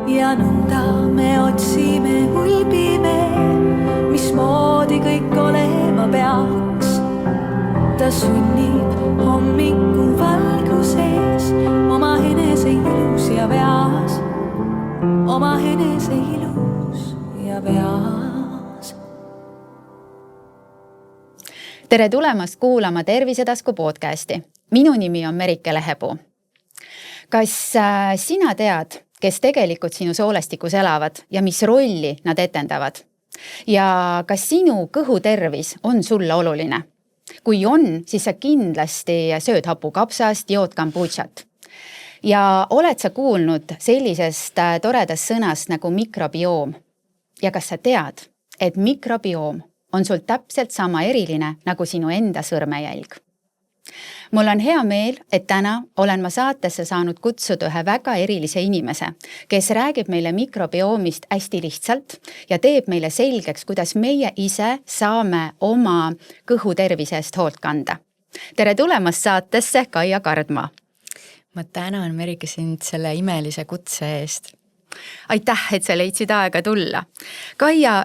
ja nõnda me otsime, hulbime, mismoodi kõik olema peaks. Ta sünnib hommiku valguses, oma enese ilus ja veas, oma enese ilus ja veas. Tere tulemast kuulama Tervisetasku podcasti. Minu nimi on Merike Lehepuu. Kas sina tead, kes tegelikult sinu soolestikus elavad ja mis rolli nad etendavad? Ja kas sinu kõhutervis on sulle oluline? Kui on, siis sa kindlasti sööd hapukapsast, jood kombuchat. Ja oled sa kuulnud sellisest toredast sõnast nagu mikrobioom? Ja kas sa tead, et mikrobioom on sul täpselt sama eriline nagu sinu enda sõrmejälg? Mul on hea meel, et täna olen ma saatesse saanud kutsuda ühe väga erilise inimese, kes räägib meile mikrobioomist hästi lihtsalt ja teeb meile selgeks, kuidas meie ise saame oma kõhutervise eest hoolt kanda. Tere tulemast saatesse, Kaia Kardma! Ma tänan, Merike, sind selle imelise kutse eest. Aitäh, et sa leidsid aega tulla. Kaia,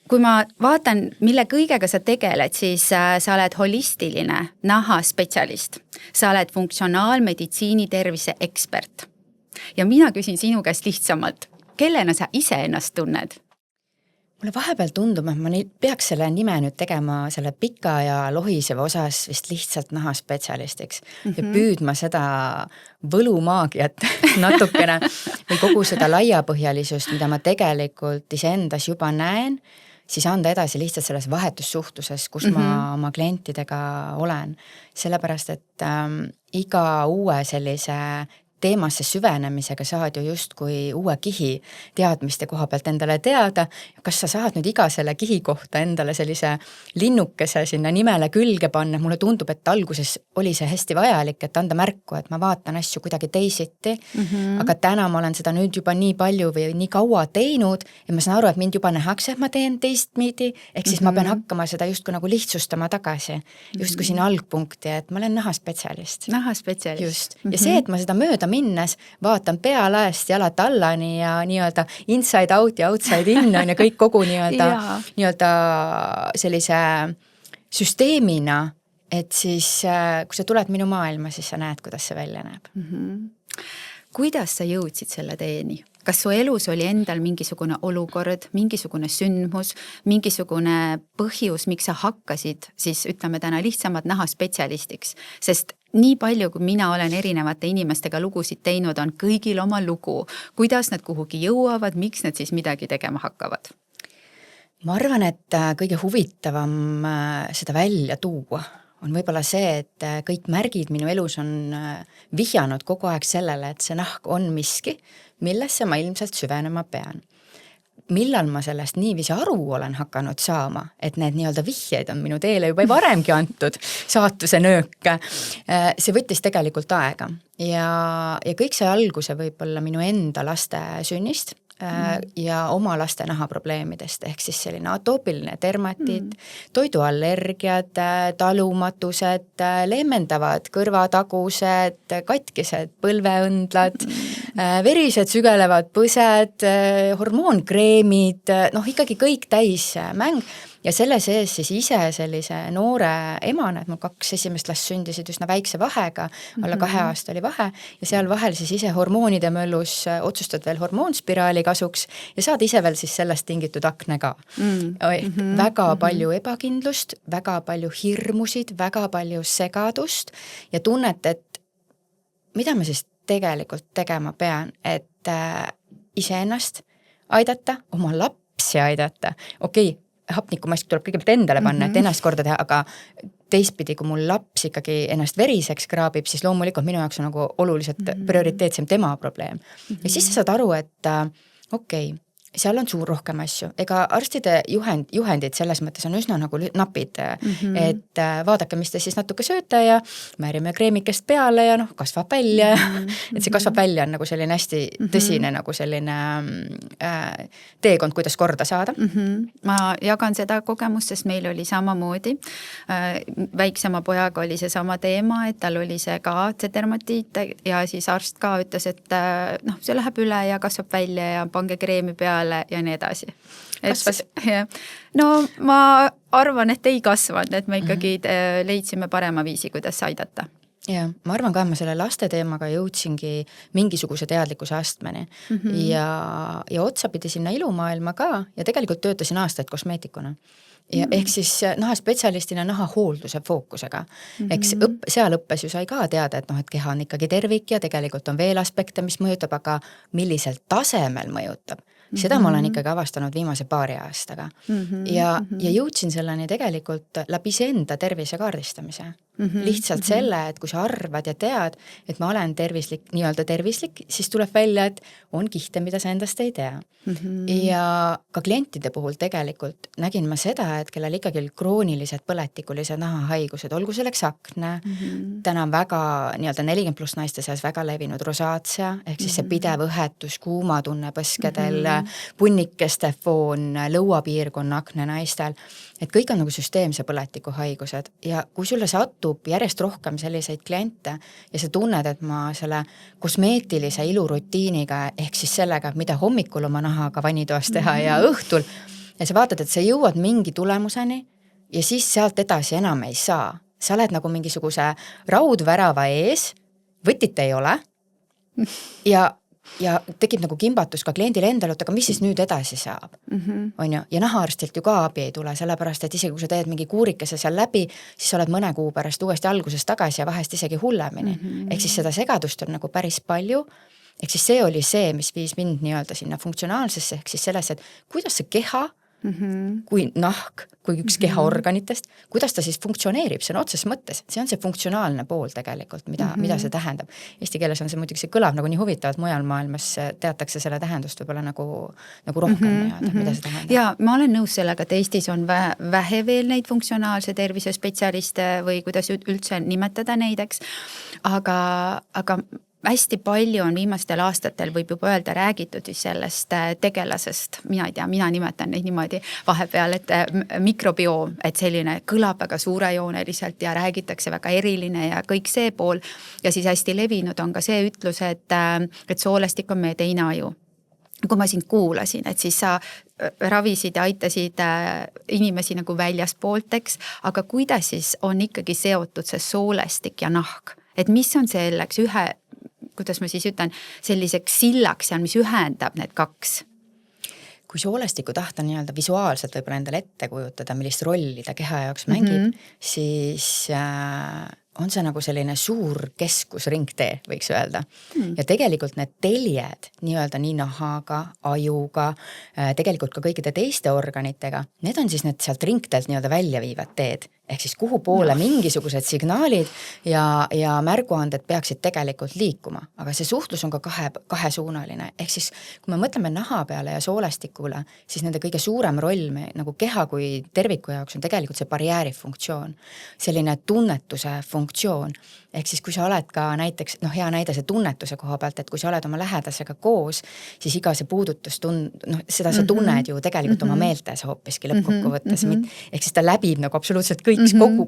kui ma vaatan, mille kõigega sa tegeled, siis sa oled holistiline nahaspetsialist. Sa oled funktsionaalmeditsiini tervise ekspert. Ja mina küsin sinu käest lihtsamalt, kellena sa ise ennast tunned? Mulle vahepeal tundub, et ma peaks selle nime nüüd tegema selle pika ja lohiseva osas vist lihtsalt nahaspetsialistiks ja püüdma seda võlumaagiat natukene või kogu seda laiapõhjalisust, mida ma tegelikult iseendas juba näen, siis anda edasi lihtsalt selles vahetussuhtluses, kus ma oma klientidega olen. Sellepärast, et iga uue sellise teemasse süvenemisega saad ju justkui uue kihi teadmiste koha pealt endale teada. Kas sa saad nüüd iga selle kihi kohta endale sellise linnukese sinna nimele külge panna? Mulle tundub, et alguses oli see hästi vajalik, et anda märku, et ma vaatan asju kuidagi teisiti. Aga täna ma olen seda nüüd juba nii palju või nii kaua teinud ja ma saan aru, et mind juba nähakse, et ma teen teistmidi. Ehk siis ma pean hakkama seda justkui nagu lihtsustama tagasi. Justkui sinna algpunkti, et ma olen nahaspetsialist. Nahaspetsialist. Just. Ja see, et ma seda mööda minnes, vaatan pealaest jalat allani ja nii-öelda inside out ja outside in on ja kõik kogu nii-öelda sellise süsteemina, et siis kui sa tuled minu maailma, siis sa näed, kuidas see välja näeb. Kuidas sa jõudsid selle teeni? Kas su elus oli endal mingisugune olukord, mingisugune sündmus, mingisugune põhjus, miks sa hakkasid, siis ütleme täna lihtsamalt nahaspetsialistiks, sest nii palju, kui mina olen erinevate inimestega lugusid teinud, on kõigil oma lugu. Kuidas nad kuhugi jõuavad, miks nad siis midagi tegema hakkavad? Ma arvan, et kõige huvitavam seda välja tuua on võib-olla see, et kõik märgid minu elus on vihjanud kogu aeg sellele, et see nahk on miski, millesse ma ilmselt süvenema pean. Millal ma sellest niiviisi aru olen hakanud saama, et need nii-öelda vihjeid on minu teele juba varemgi antud saatuse nööke. See võttis tegelikult aega ja kõik see alguse võib-olla minu enda laste sünnist ja oma laste nahaprobleemidest, ehk siis selline atoopiline dermatiit, toiduallergiad, talumatused, leemendavad kõrvatagused, katkised põlveõndlad, verised sügelevad põsed, hormoonkreemid, ikkagi kõik täis mäng. Ja selle sees siis ise sellise noore emana, et mul 2 esimest last sündisid üsna väikse vahega, alla 2 aasta oli vahe ja seal vahel siis ise hormoonide möllus otsustad veel hormoonspiraali kasuks ja saad ise veel siis sellest tingitud akne ka. Väga palju ebakindlust, väga palju hirmusid, väga palju segadust ja tunnet, et mida ma siis tegelikult tegema pean, et iseennast aidata, oma lapsi aidata. Okei, hapnikumask tuleb kõigepealt endale panna, et ennast korda teha, aga teistpidi, kui mul laps ikkagi ennast veriseks kraabib, siis loomulikult minu jaoks on nagu oluliselt prioriteetsem tema probleem. Ja siis sa saad aru, et okei, seal on suur rohkem asju, ega arstide juhendid selles mõttes on üsna nagu napid, et vaadake, mis te siis natuke sööte ja määrime kreemikest peale ja kasvab välja et see kasvab välja on nagu selline hästi tõsine nagu selline teekond, kuidas korda saada. Ma jagan seda kogemust, sest meil oli samamoodi. Väiksema pojaga oli see sama teema, et tal oli see ka dermatiit ja siis arst ka ütles, et see läheb üle ja kasvab välja ja pange kreemi peale ja nii edasi. Kasvas? No ma arvan, et ei kasvanud, et me ikkagi leidsime parema viisi, kuidas aidata. Ja ma arvan ka, et ma selle laste teemaga jõudsingi mingisuguse teadlikkuse astmeni ja otsapidi sinna ilumaailma ka ja tegelikult töötasin aastaid kosmeetikuna. Ja ehk siis nahaspetsialistina nahahoolduse fookusega. Eks seal õppes ju sai ka teada, et keha on ikkagi tervik ja tegelikult on veel aspekte, mis mõjutab, aga millisel tasemel mõjutab. Seda ma olen ikkagi avastanud viimase paari aastaga. Ja jõudsin selleni tegelikult läbi enda tervise kaardistamise. Lihtsalt selle, et kui sa arvad ja tead, et ma olen tervislik, nii-öelda tervislik, siis tuleb välja, et on kihte, mida sa endast ei tea. Ja ka klientide puhul tegelikult nägin ma seda, et kellel ikkagi kroonilised põletikulised nahahaigused, olgu selleks akne, täna on väga nii-öelda 40+ naiste seas väga levinud rosaatsia, ehk siis see pidev õhetus, kuumatunne põskedel, punnikeste foon, lõuapiirkonna akne naistel, et kõik on nagu süsteemse põletiku haigused ja kui sulle satub järjest rohkem selliseid kliente ja sa tunned, et ma selle kosmeetilise ilurutiiniga ehk siis sellega, mida hommikul oma nahaga vannitoas teha ja õhtul ja sa vaatad, et sa jõuad mingi tulemuseni ja siis sealt edasi enam ei saa. Sa oled nagu mingisuguse raudvärava ees, võtit ei ole ja tekib nagu kimbatus ka kliendile endale, aga mis siis nüüd edasi saab, on ju, ja nahaarstilt ju ka abi ei tule, sellepärast, et isegi kui sa teed mingi kuurikese seal läbi, siis oled mõne kuu pärast uuesti alguses tagasi ja vahest isegi hullemini. Ehk siis seda segadust on nagu päris palju, ehk siis see oli see, mis viis mind nii-öelda sinna funktsionaalsesse, ehk siis selles, et kuidas see keha, kui nahk, kui üks kehaorganitest, kuidas ta siis funktsioneerib, see on otses mõttes, see on see funktsionaalne pool tegelikult, mida see tähendab. Eesti keeles on see muidugi, see kõlab nagu nii huvitavalt, mujal maailmas teatakse selle tähendust võib-olla nagu rohkem mida see tähendab. Ja ma olen nõus sellega, et Eestis on vähe veel neid funktsionaalse tervise spetsialiste või kuidas üldse nimetada neid, eks, aga hästi palju on viimastel aastatel, võib juba öelda, räägitud sellest tegelasest, mina ei tea, mina nimetan neid niimoodi vahepeal, et mikrobioom, et selline kõlab väga suurejooneliselt ja räägitakse väga eriline ja kõik see pool ja siis hästi levinud on ka see ütlus, et soolestik on meie teine aju. Kui ma sind kuulasin, et siis sa ravisid ja aitasid inimesi nagu väljaspoolt, aga kuidas siis on ikkagi seotud see soolestik ja nahk? Et mis on selleks kuidas ma siis ütlen, selliseks sillaks ja mis ühendab need kaks? Kui soolestiku tahta nii-öelda visuaalselt võib-olla endale ette kujutada, millist rolli ta keha jaoks mängib, siis on see nagu selline suur keskusringtee, võiks öelda. Ja tegelikult need teljed nii-öelda nii nahaga, ajuga, tegelikult ka kõikide teiste organitega, need on siis need sealt ringtelt nii-öelda välja viivad teed. Ehk siis kuhu poole mingisugused signaalid ja märguanded peaksid tegelikult liikuma. Aga see suhtlus on ka kahesuunaline. Ehk siis kui me mõtleme naha peale ja soolestikule, siis nende kõige suurem roll nagu keha kui terviku jaoks on tegelikult see barjääri funktsioon. Selline tunnetuse funktsioon. Ehk siis kui sa oled ka näiteks, hea näide see tunnetuse koha pealt, et kui sa oled oma lähedasega koos, siis iga see puudutus seda sa tunned ju tegelikult oma meeltes hoopiski lõppkokkuvõttes. Ehk siis ta läbib nagu absoluutselt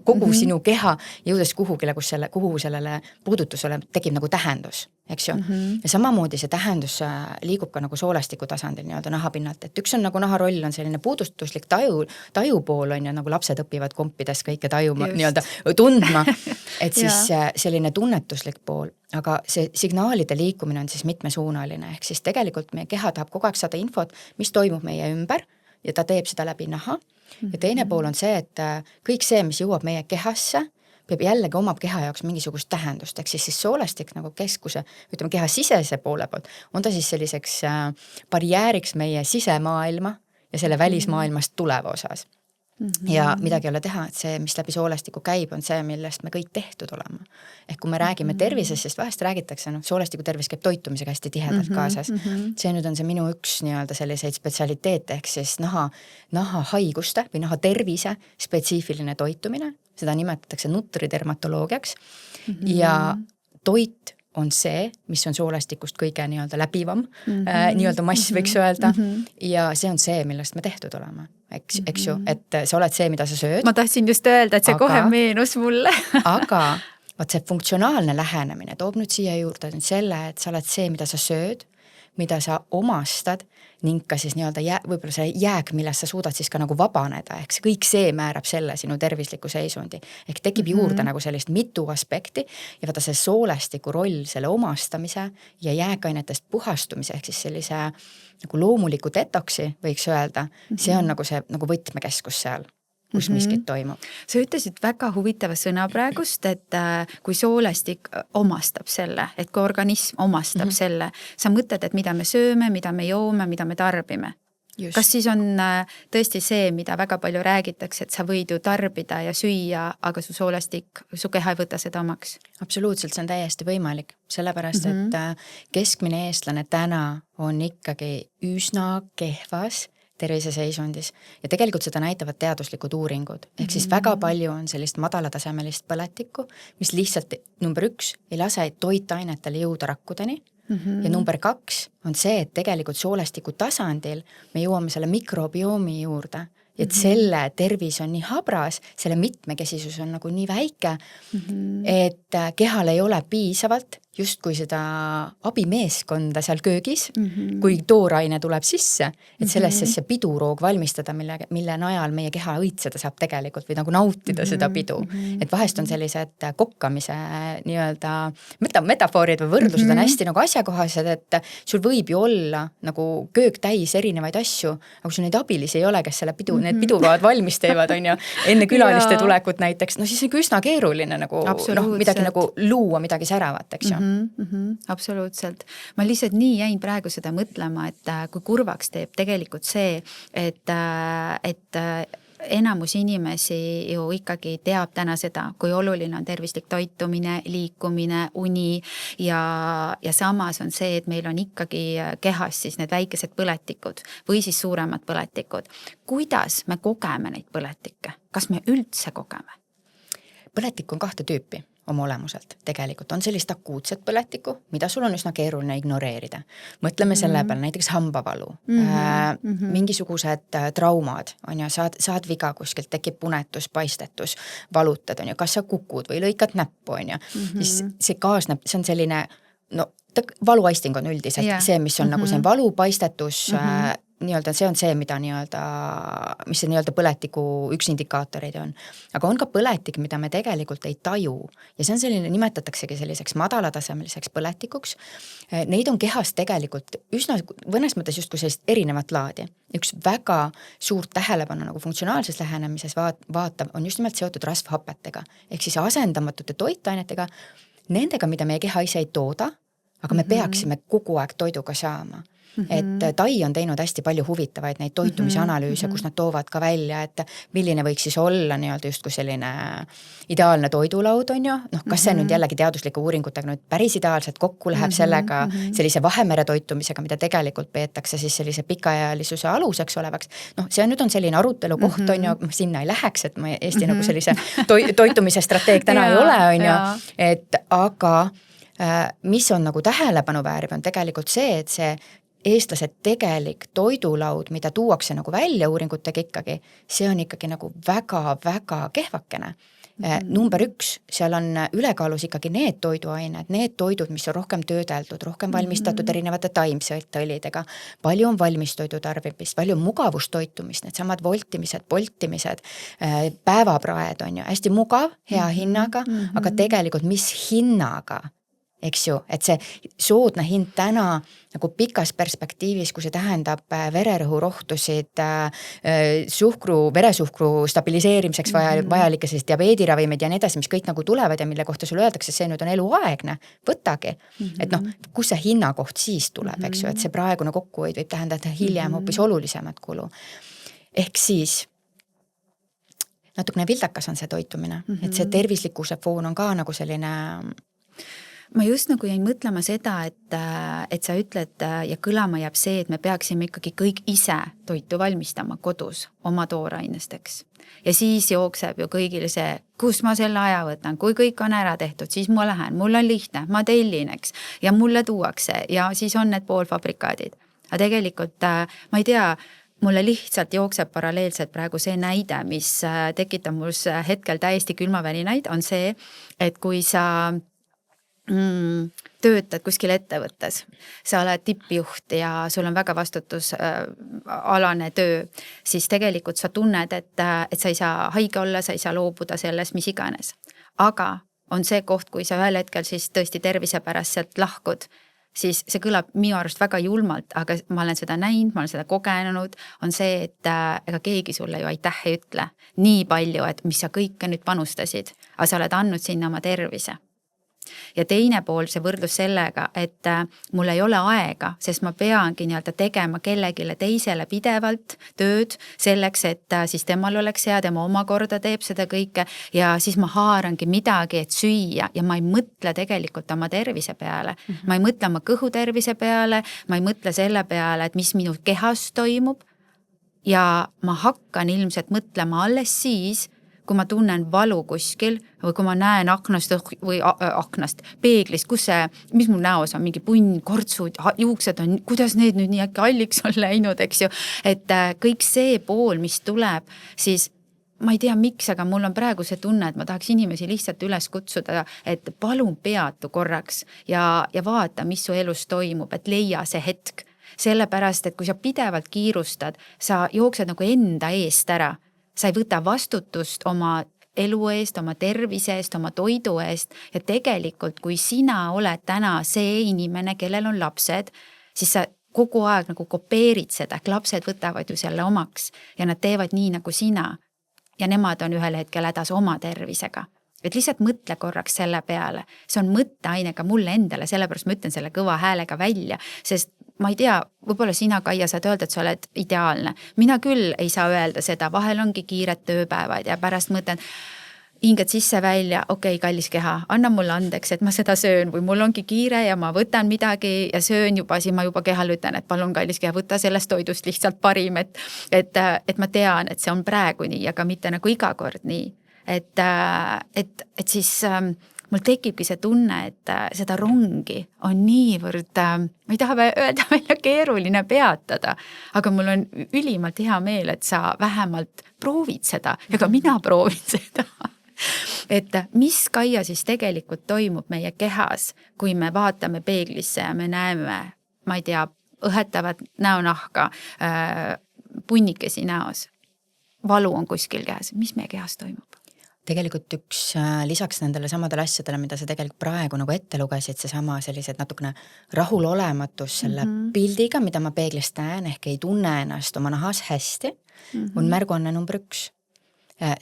kogu sinu keha, jõudes kuhu sellele puudutusele tekib nagu tähendus, eks ju. Ja samamoodi see tähendus liigub ka nagu soolestiku tasandil nii-öelda nahapinnalt, et üks on nagu naharoll on selline puudustuslik tajupool on ja nagu lapsed õpivad kompides kõike tajuma, nii-öelda tundma, et siis selline tunnetuslik pool, aga see signaalide liikumine on siis mitmesuunaline, ehk siis tegelikult meie keha tahab kogu aeg saada infot, mis toimub meie ümber ja ta teeb seda läbi naha. Ja teine pool on see, et kõik see, mis jõuab meie kehasse, peab jällegi omab keha jaoks mingisugust tähendust, ehk siis soolestik nagu keskuse, ütleme keha sisese poole poolt, on ta siis selliseks barjääriks meie sisemaailma ja selle välismaailmast tuleva osas. ja midagi ei ole teha, et see, mis läbi soolestiku käib, on see, millest me kõik tehtud olema. Ehk kui me räägime tervisest, sest vahest räägitakse, soolestiku tervis käib toitumisega hästi tihedalt kaasas. See nüüd on see minu üks nii-öelda selliseid spetsialiteete, ehk siis naha haiguste või naha tervise spetsiifiline toitumine, seda nimetatakse nutridermatoloogiaks ja toit on see, mis on soolestikust kõige nii-öelda läbivam, nii-öelda mass võiks öelda, ja see on see, millest me tehtud olema, eks ju, et sa oled see, mida sa sööd. Ma tahtsin just öelda, et see kohe meenus mulle. Aga vaat see funktsionaalne lähenemine toob nüüd siia juurde selle, et sa oled see, mida sa sööd, mida sa omastad ning ka siis nii-öelda võib-olla see jääk, millest sa suudad siis ka nagu vabaneda, ehk see kõik see määrab selle sinu tervisliku seisundi. Ehk tekib juurde nagu sellist mitu aspekti ja vaata see soolestiku roll selle omastamise ja jääkainetest puhastumise ehk siis sellise nagu loomuliku detoksi võiks öelda, see on nagu see nagu võtmekeskus seal, kus miskit toimub. Sa ütlesid väga huvitava sõna praegust, et kui soolestik omastab selle, et kui organism omastab selle, sa mõtled, et mida me sööme, mida me joome, mida me tarbime. Just. Kas siis on tõesti see, mida väga palju räägitakse, et sa võid ju tarbida ja süüa, aga su soolestik, su keha ei võta seda omaks? Absoluutselt, see on täiesti võimalik, sellepärast, et keskmine eestlane täna on ikkagi üsna kehvas terviseseisundis ja tegelikult seda näitavad teaduslikud uuringud. Ehk siis väga palju on sellist madalatasemelist põletikku, mis lihtsalt number 1 ei lase toitainetele jõuda rakkudeni ja number 2 on see, et tegelikult soolestiku tasandil me jõuame selle mikrobiomi juurde ja et selle tervis on nii habras, selle mitmekesisus on nagu nii väike, et kehal ei ole piisavalt justkui seda abimeeskonda seal köögis, kui tooraine tuleb sisse, et sellest see piduroog valmistada, mille najal meie keha õitseda saab tegelikult või nagu nautida seda pidu. Et vahest on sellised kokkamise nii-öelda metafoorid või võrdlused on hästi nagu asjakohased, et sul võib ju olla nagu köök täis erinevaid asju, aga kui sul neid abilisi ei ole, kes selle need piduroad valmis teevad, on ju, enne külaliste tulekut näiteks, no siis on üsna keeruline nagu midagi nagu luua, midagi säravat, eks ju. Absoluutselt. Ma lihtsalt nii jäin praegu seda mõtlema, et kui kurvaks teeb tegelikult see, et enamus inimesi ju ikkagi teab täna seda, kui oluline on tervislik toitumine, liikumine, uni ja samas on see, et meil on ikkagi kehas siis need väikesed põletikud või siis suuremad põletikud. Kuidas me kogeme neid põletikke? Kas me üldse kogeme? Põletik on 2 tüüpi oma olemuselt. Tegelikult on sellist akuutset põletikku, mida sul on üsna keeruline ignoreerida. Mõtleme selle peale, näiteks hambavalu, mingisugused traumad, on ju, saad viga kuskilt, tekib punetus, paistetus, valutad, on ju, kas sa kukud või lõikad näppu, on ju. Siis see kaasneb, see on selline, valuaisting on üldiselt see, mis on nagu see valu, paistetus, nii-öelda see on see, mida nii-öelda, mis see nii-öelda põletiku üks indikaatoreid on. Aga on ka põletik, mida me tegelikult ei taju ja see on selline, nimetataksegi selliseks madalatasemeliseks põletikuks. Neid on kehas tegelikult üsna mõnes mõttes just kui sellist erinevat laadi. Üks väga suurt tähelepanu nagu funktsionaalses lähenemises vaatab on just nimelt seotud rasvhapetega ehk siis asendamatute toitainetega, nendega, mida meie keha ise ei tooda, aga me peaksime kogu aeg toiduga saama. Et Tai on teinud hästi palju huvitavaid neid toitumise analüüse, kus nad toovad ka välja, et milline võiks siis olla nii-öelda justkui selline ideaalne toidulaud, on ju, kas see nüüd jällegi teaduslike uuringutega nüüd päris ideaalselt kokku läheb sellega sellise vahemere toitumisega, mida tegelikult peetakse siis sellise pikaajalisuse aluseks olevaks. See nüüd on selline arutelu koht, on ju, sinna ei läheks, et ma Eesti nagu sellise toitumise strateeg täna ei ole, on ju, et aga mis on nagu tähelepanu vääriv, on tegelikult see, et see eestlased tegelik toidulaud, mida tuuakse nagu välja uuringutega ikkagi, see on ikkagi nagu väga-väga kehvakene. Number 1, seal on ülekaalus ikkagi need toiduained, need toidud, mis on rohkem töödeldud, rohkem valmistatud erinevate taimsõlidega, palju on valmistoidu tarbimist, palju on mugavustoitumist, need samad voltimised, poltimised, päevapraed on ju hästi mugav, hea hinnaga, aga tegelikult mis hinnaga, eks ju, et see soodne hind täna nagu pikas perspektiivis, kui see tähendab vererõhurohtusid, veresuhkru stabiliseerimiseks vajalike siis diabeediravimeid ja nii edasi, mis kõik nagu tulevad ja mille kohta sulle öeldakse, see nüüd on eluaegne, võtagi. Et kus see hinnakoht siis tuleb, eks ju, et see praegune kokkuhoid võib tähendada hiljem hoopis olulisemat kulu. Ehk siis natukene vildakas on see toitumine, et see tervislikkuse foon on ka nagu selline. Ma just nagu jäin mõtlema seda, et sa ütled ja kõlama jääb see, et me peaksime ikkagi kõik ise toitu valmistama kodus oma toorainesteks. Ja siis jookseb ju kõigile see, kus ma selle aja võtan, kui kõik on ära tehtud, siis ma lähen, mul on lihtne, ma tellin, eks, ja mulle tuuakse ja siis on need poolfabrikaadid. Aga tegelikult, ma ei tea, mulle lihtsalt jookseb paralleelselt praegu see näide, mis tekitab mul hetkel täiesti külmavälinaid, on see, et kui sa töötad kuskil ettevõttes, sa oled tippjuht ja sul on väga vastutusalane töö, siis tegelikult sa tunned, et sa ei saa haige olla, sa ei saa loobuda sellest, mis iganes. Aga on see koht, kui sa ühel hetkel siis tõesti tervise pärast sealt lahkud, siis see kõlab minu arust väga julmalt, aga ma olen seda näinud, ma olen seda kogenud, on see, et ega keegi sulle ju aitäh ei ütle nii palju, et mis sa kõike nüüd panustasid, aga sa oled andnud sinna oma tervise. Ja teine pool, see võrdlus sellega, et mul ei ole aega, sest ma peangi nii-öelda tegema kellegile teisele pidevalt tööd selleks, et siis temal oleks hea, tema omakorda teeb seda kõike ja siis ma haarangi midagi, et süüa ja ma ei mõtle tegelikult oma tervise peale. Ma ei mõtle oma kõhutervise peale, ma ei mõtle selle peale, et mis minu kehas toimub ja ma hakkan ilmselt mõtlema alles siis, kui ma tunnen valu kuskil või kui ma näen aknast, peeglist, mis mul näos on, mingi punn, kortsud, juuksed on, kuidas need nüüd nii äkki halliks on läinud, eks ju, et kõik see pool, mis tuleb, siis ma ei tea miks, aga mul on praegu see tunne, et ma tahaks inimesi lihtsalt üles kutsuda, et palun peatu korraks ja vaata, mis su elus toimub, et leia see hetk. Sellepärast, et kui sa pidevalt kiirustad, sa jooksed nagu enda eest ära. Sa ei võta vastutust oma elu eest, oma tervise eest, oma toidu eest ja tegelikult, kui sina oled täna see inimene, kellel on lapsed, siis sa kogu aeg nagu kopeerid seda, et lapsed võtavad ju selle omaks ja nad teevad nii nagu sina ja nemad on ühel hetkel hädas oma tervisega. Et lihtsalt mõtle korraks selle peale. See on mõtteaine ka mulle endale, sellepärast ma ütlen selle kõva häälega välja, sest ma ei tea, võib-olla sina, Kaia, saad öelda, et sa oled ideaalne. Mina küll ei saa öelda seda, vahel ongi kiired tööpäevad ja pärast mõtlen, hinged sisse välja, okei, kallis keha, anna mulle andeks, et ma seda söön või mul ongi kiire ja ma võtan midagi ja söön juba, siis ma juba kehal ütlen, et palun, kallis keha, võta sellest toidust lihtsalt parim, et ma tean, et see on praegu nii, aga mitte nagu iga kord nii. Et siis mul tekibki see tunne, et seda rongi on niivõrd, ma ei taha öelda välja keeruline peatada, aga mul on ülimalt hea meel, et sa vähemalt proovid seda ja ka mina proovin seda. Et mis, Kaia, siis tegelikult toimub meie kehas, kui me vaatame peeglisse ja me näeme, ma ei tea, õhetavad näonahka, punnikesi näos, valu on kuskil kehas, mis meie kehas toimub? Tegelikult üks lisaks nendele samadele asjadele, mida sa tegelikult praegu nagu ette lugesid, see sama sellised natukene rahulolematus selle pildiga, mida ma peeglist näen, ehk ei tunne ennast oma nahas hästi, on märguanne number 1.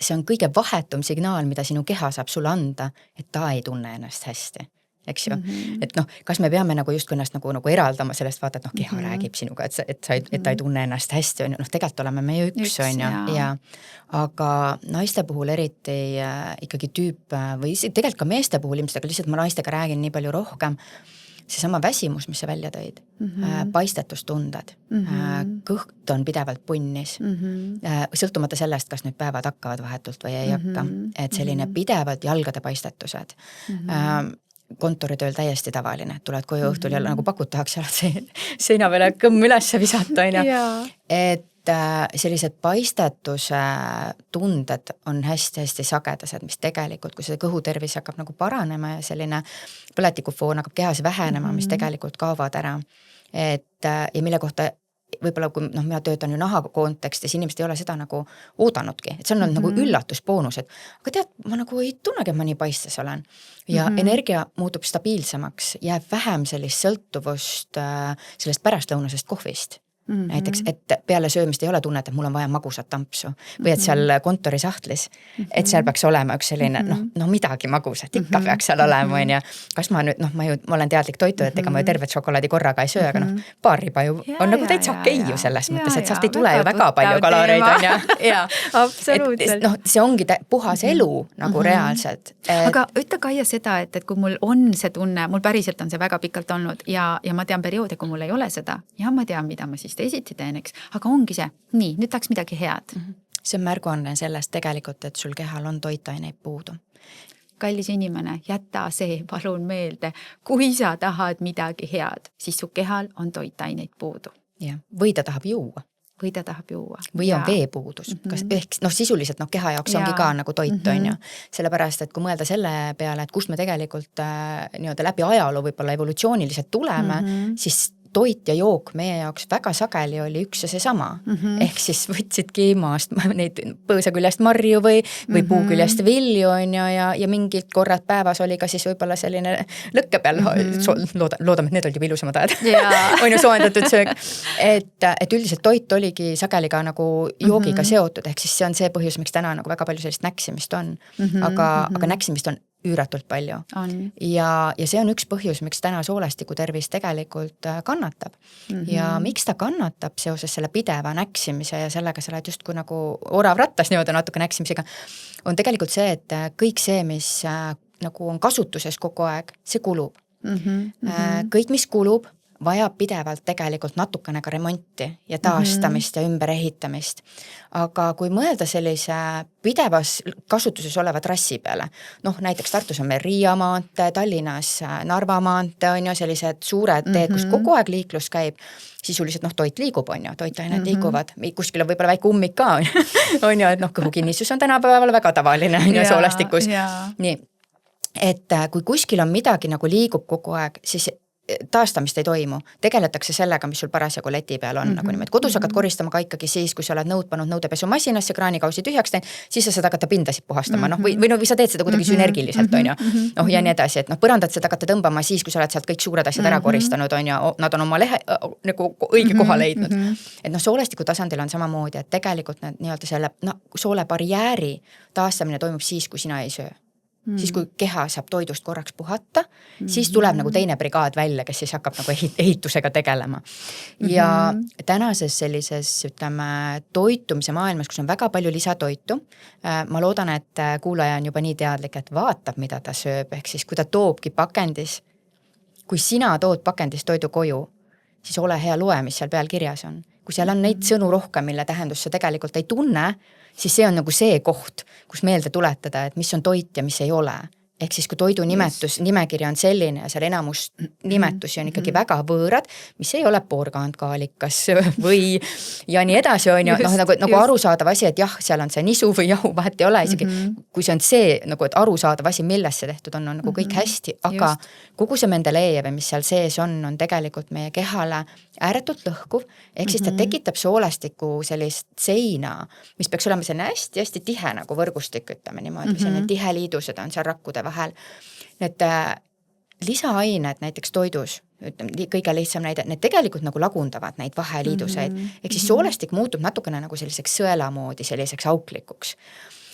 See on kõige vahetum signaal, mida sinu keha saab sulle anda, et ta ei tunne ennast hästi. Eks ju, et kas me peame nagu justkui ennast nagu eraldama sellest, vaata, et keha räägib sinuga, et ta ei tunne ennast hästi, on ju, tegelikult oleme me ju üks, on ju, ja aga naiste puhul eriti ikkagi tüüp või tegelikult ka meeste puhul ilmselt, aga lihtsalt ma naistega räägin nii palju rohkem, seesama väsimus, mis sa välja tõid, paistetustunded, kõht on pidevalt punnis, sõltumata sellest, kas nüüd päevad hakkavad vahetult või ei hakka, et selline pidevalt jalgade paistetused, kontoritööl täiesti tavaline, tuled koju õhtul ja nagu pakud tahaks seina peale kõmm üles visata, on ju. Et sellised paistetuse tunded on hästi-hästi sagedased, mis tegelikult, kui see kõhutervis hakkab nagu paranema ja selline põletikufoon hakkab kehas vähenema, mis tegelikult kaovad ära. Ja mille kohta võib-olla, kui mina töötan ju naha kontekstis, inimesed ei ole seda nagu oodanudki, et see on nagu üllatusboonus, et aga tead, ma nagu ei tunnegi, et ma nii paistes olen. Ja energia muutub stabiilsemaks, jääb vähem sellist sõltuvust sellest pärastlõunasest kohvist. näiteks, et peale söömist ei ole tunnet, et mul on vaja magusat tampsu või et seal kontorisahtlis, et seal peaks olema üks selline, noh midagi magusat ikka peaks seal olema, on ja kas ma nüüd, ma olen teadlik toitu, et ega ma ju tervet šokolaadi korraga ei söö, aga paar riba ju on nagu täitsa okei ju selles mõttes, et sealt ei tule ju väga palju kaloreid, on ja absoluutselt. See ongi puhas elu nagu reaalselt. Aga ütle Kaia seda, et kui mul on see tunne, mul päriselt on see väga pikalt olnud ja ma tean perioode, kui mul ei ole seda ja ma tean, mida ma siis teisiti teen, eks, aga ongi see, nii, nüüd tahaks midagi head. See on märguanne sellest tegelikult, et sul kehal on toitaineid puudu. Kallis inimene, jäta see palun meelde, kui sa tahad midagi head, siis su kehal on toitaineid puudu. Ja. Või ta tahab juua. Või ta tahab juua. Või on veepuudus. Ehk sisuliselt keha jaoks ongi ka nagu toit, on ju. Sellepärast, et kui mõelda selle peale, et kust me tegelikult nii-öelda läbi ajaloo võib-olla evolutsiooniliselt tuleme, siis toit ja jook meie jaoks väga sageli oli üks ja seesama. Ehk siis võtsidki maast neid põõsa küljest marju või puu küljest vilju, on ju, ja mingid korrad päevas oli ka siis võib-olla selline lõkke peal, loodame, et need olid juba ilusamad ajad, on ju soojendatud söök. Et üldiselt toit oligi sageli ka nagu joogiga seotud, ehk siis see on see põhjus, miks täna nagu väga palju sellist näksimist on. Aga näksimist on üüratult palju. Ja see on üks põhjus, miks täna soolestiku tervis tegelikult kannatab. Ja miks ta kannatab seoses selle pideva näksimise ja sellega sa oled justkui nagu orav rattas niimoodi natuke näksimisega, on tegelikult see, et kõik see, mis nagu on kasutuses kogu aeg, see kulub. Kõik, mis kulub, vajab pidevalt tegelikult natukene ka remonti ja taastamist ja ümberehitamist. Aga kui mõelda sellise pidevas kasutuses oleva trassi peale, näiteks Tartus on meil Riia maantee, Tallinnas Narva maantee, on ju sellised suured teed, kus kogu aeg liiklus käib, sisuliselt toit liigub, on ju, toitained liiguvad, kuskil on võib-olla väike ummik ka, on ju, et kõhukinnisus on tänapäeval väga tavaline, on ju, soolestikus. Nii, et kui kuskil on midagi nagu liigub kogu aeg, siis taastamist ei toimu, tegeletakse sellega, mis sul parasjagu leti peal on, nagu niimoodi. Kodus hakkad koristama ka ikkagi siis, kui sa oled nõud pannud nõudepesumasiinasse, kraanikausi tühjaks teinud, siis sa saad hakata pindasid puhastama, või sa teed seda kuidagi sünergiliselt, on ju. Ja nii edasi, et põrandat saad hakata tõmbama siis, kui sa oled sealt kõik suured asjad ära koristanud, on ju, nad on oma nagu õige koha leidnud. Et soolestiku tasandil on samamoodi, et tegelikult nii-öelda selle soole barjääri taastamine toimub siis, kui sina ei söö. Siis kui keha saab toidust korraks puhata, siis tuleb nagu teine brigaad välja, kes siis hakkab nagu ehitusega tegelema. Ja tänases sellises, ütleme, toitumise maailmas, kus on väga palju lisatoitu, ma loodan, et kuulaja on juba nii teadlik, et vaatab, mida ta sööb, ehk siis kui ta toobki pakendis, kui sina tood pakendis toidu koju, siis ole hea loe, mis seal peal kirjas on. Kui seal on neid sõnu rohkem, mille tähendus sa tegelikult ei tunne, siis see on nagu see koht, kus meelde tuletada, et mis on toit ja mis ei ole. Ehk siis kui toidu nimekiri on selline ja seal enamus nimetusi on ikkagi väga võõrad, mis ei ole porgandkaalikas või ja nii edasi on ju, nagu arusaadav asi, et jah, seal on see nisu või jahu, vahet ei ole isegi, kui see on see, nagu, et arusaadav asi, millest see tehtud on nagu kõik hästi, aga kogu see Mendelejev, mis seal sees on tegelikult meie kehale ääretult lõhkuv, ehk siis ta tekitab soolestiku sellist seina, mis peaks olema selline hästi-hästi tihe nagu võrgustik, ütleme niimoodi, selline tihe liidused on seal rakkude vahel. Need lisaained näiteks toidus, ütleme, kõige lihtsam näide, need tegelikult nagu lagundavad neid vaheliiduseid, ehk siis soolestik muutub natukene nagu selliseks sõela moodi, selliseks auklikuks.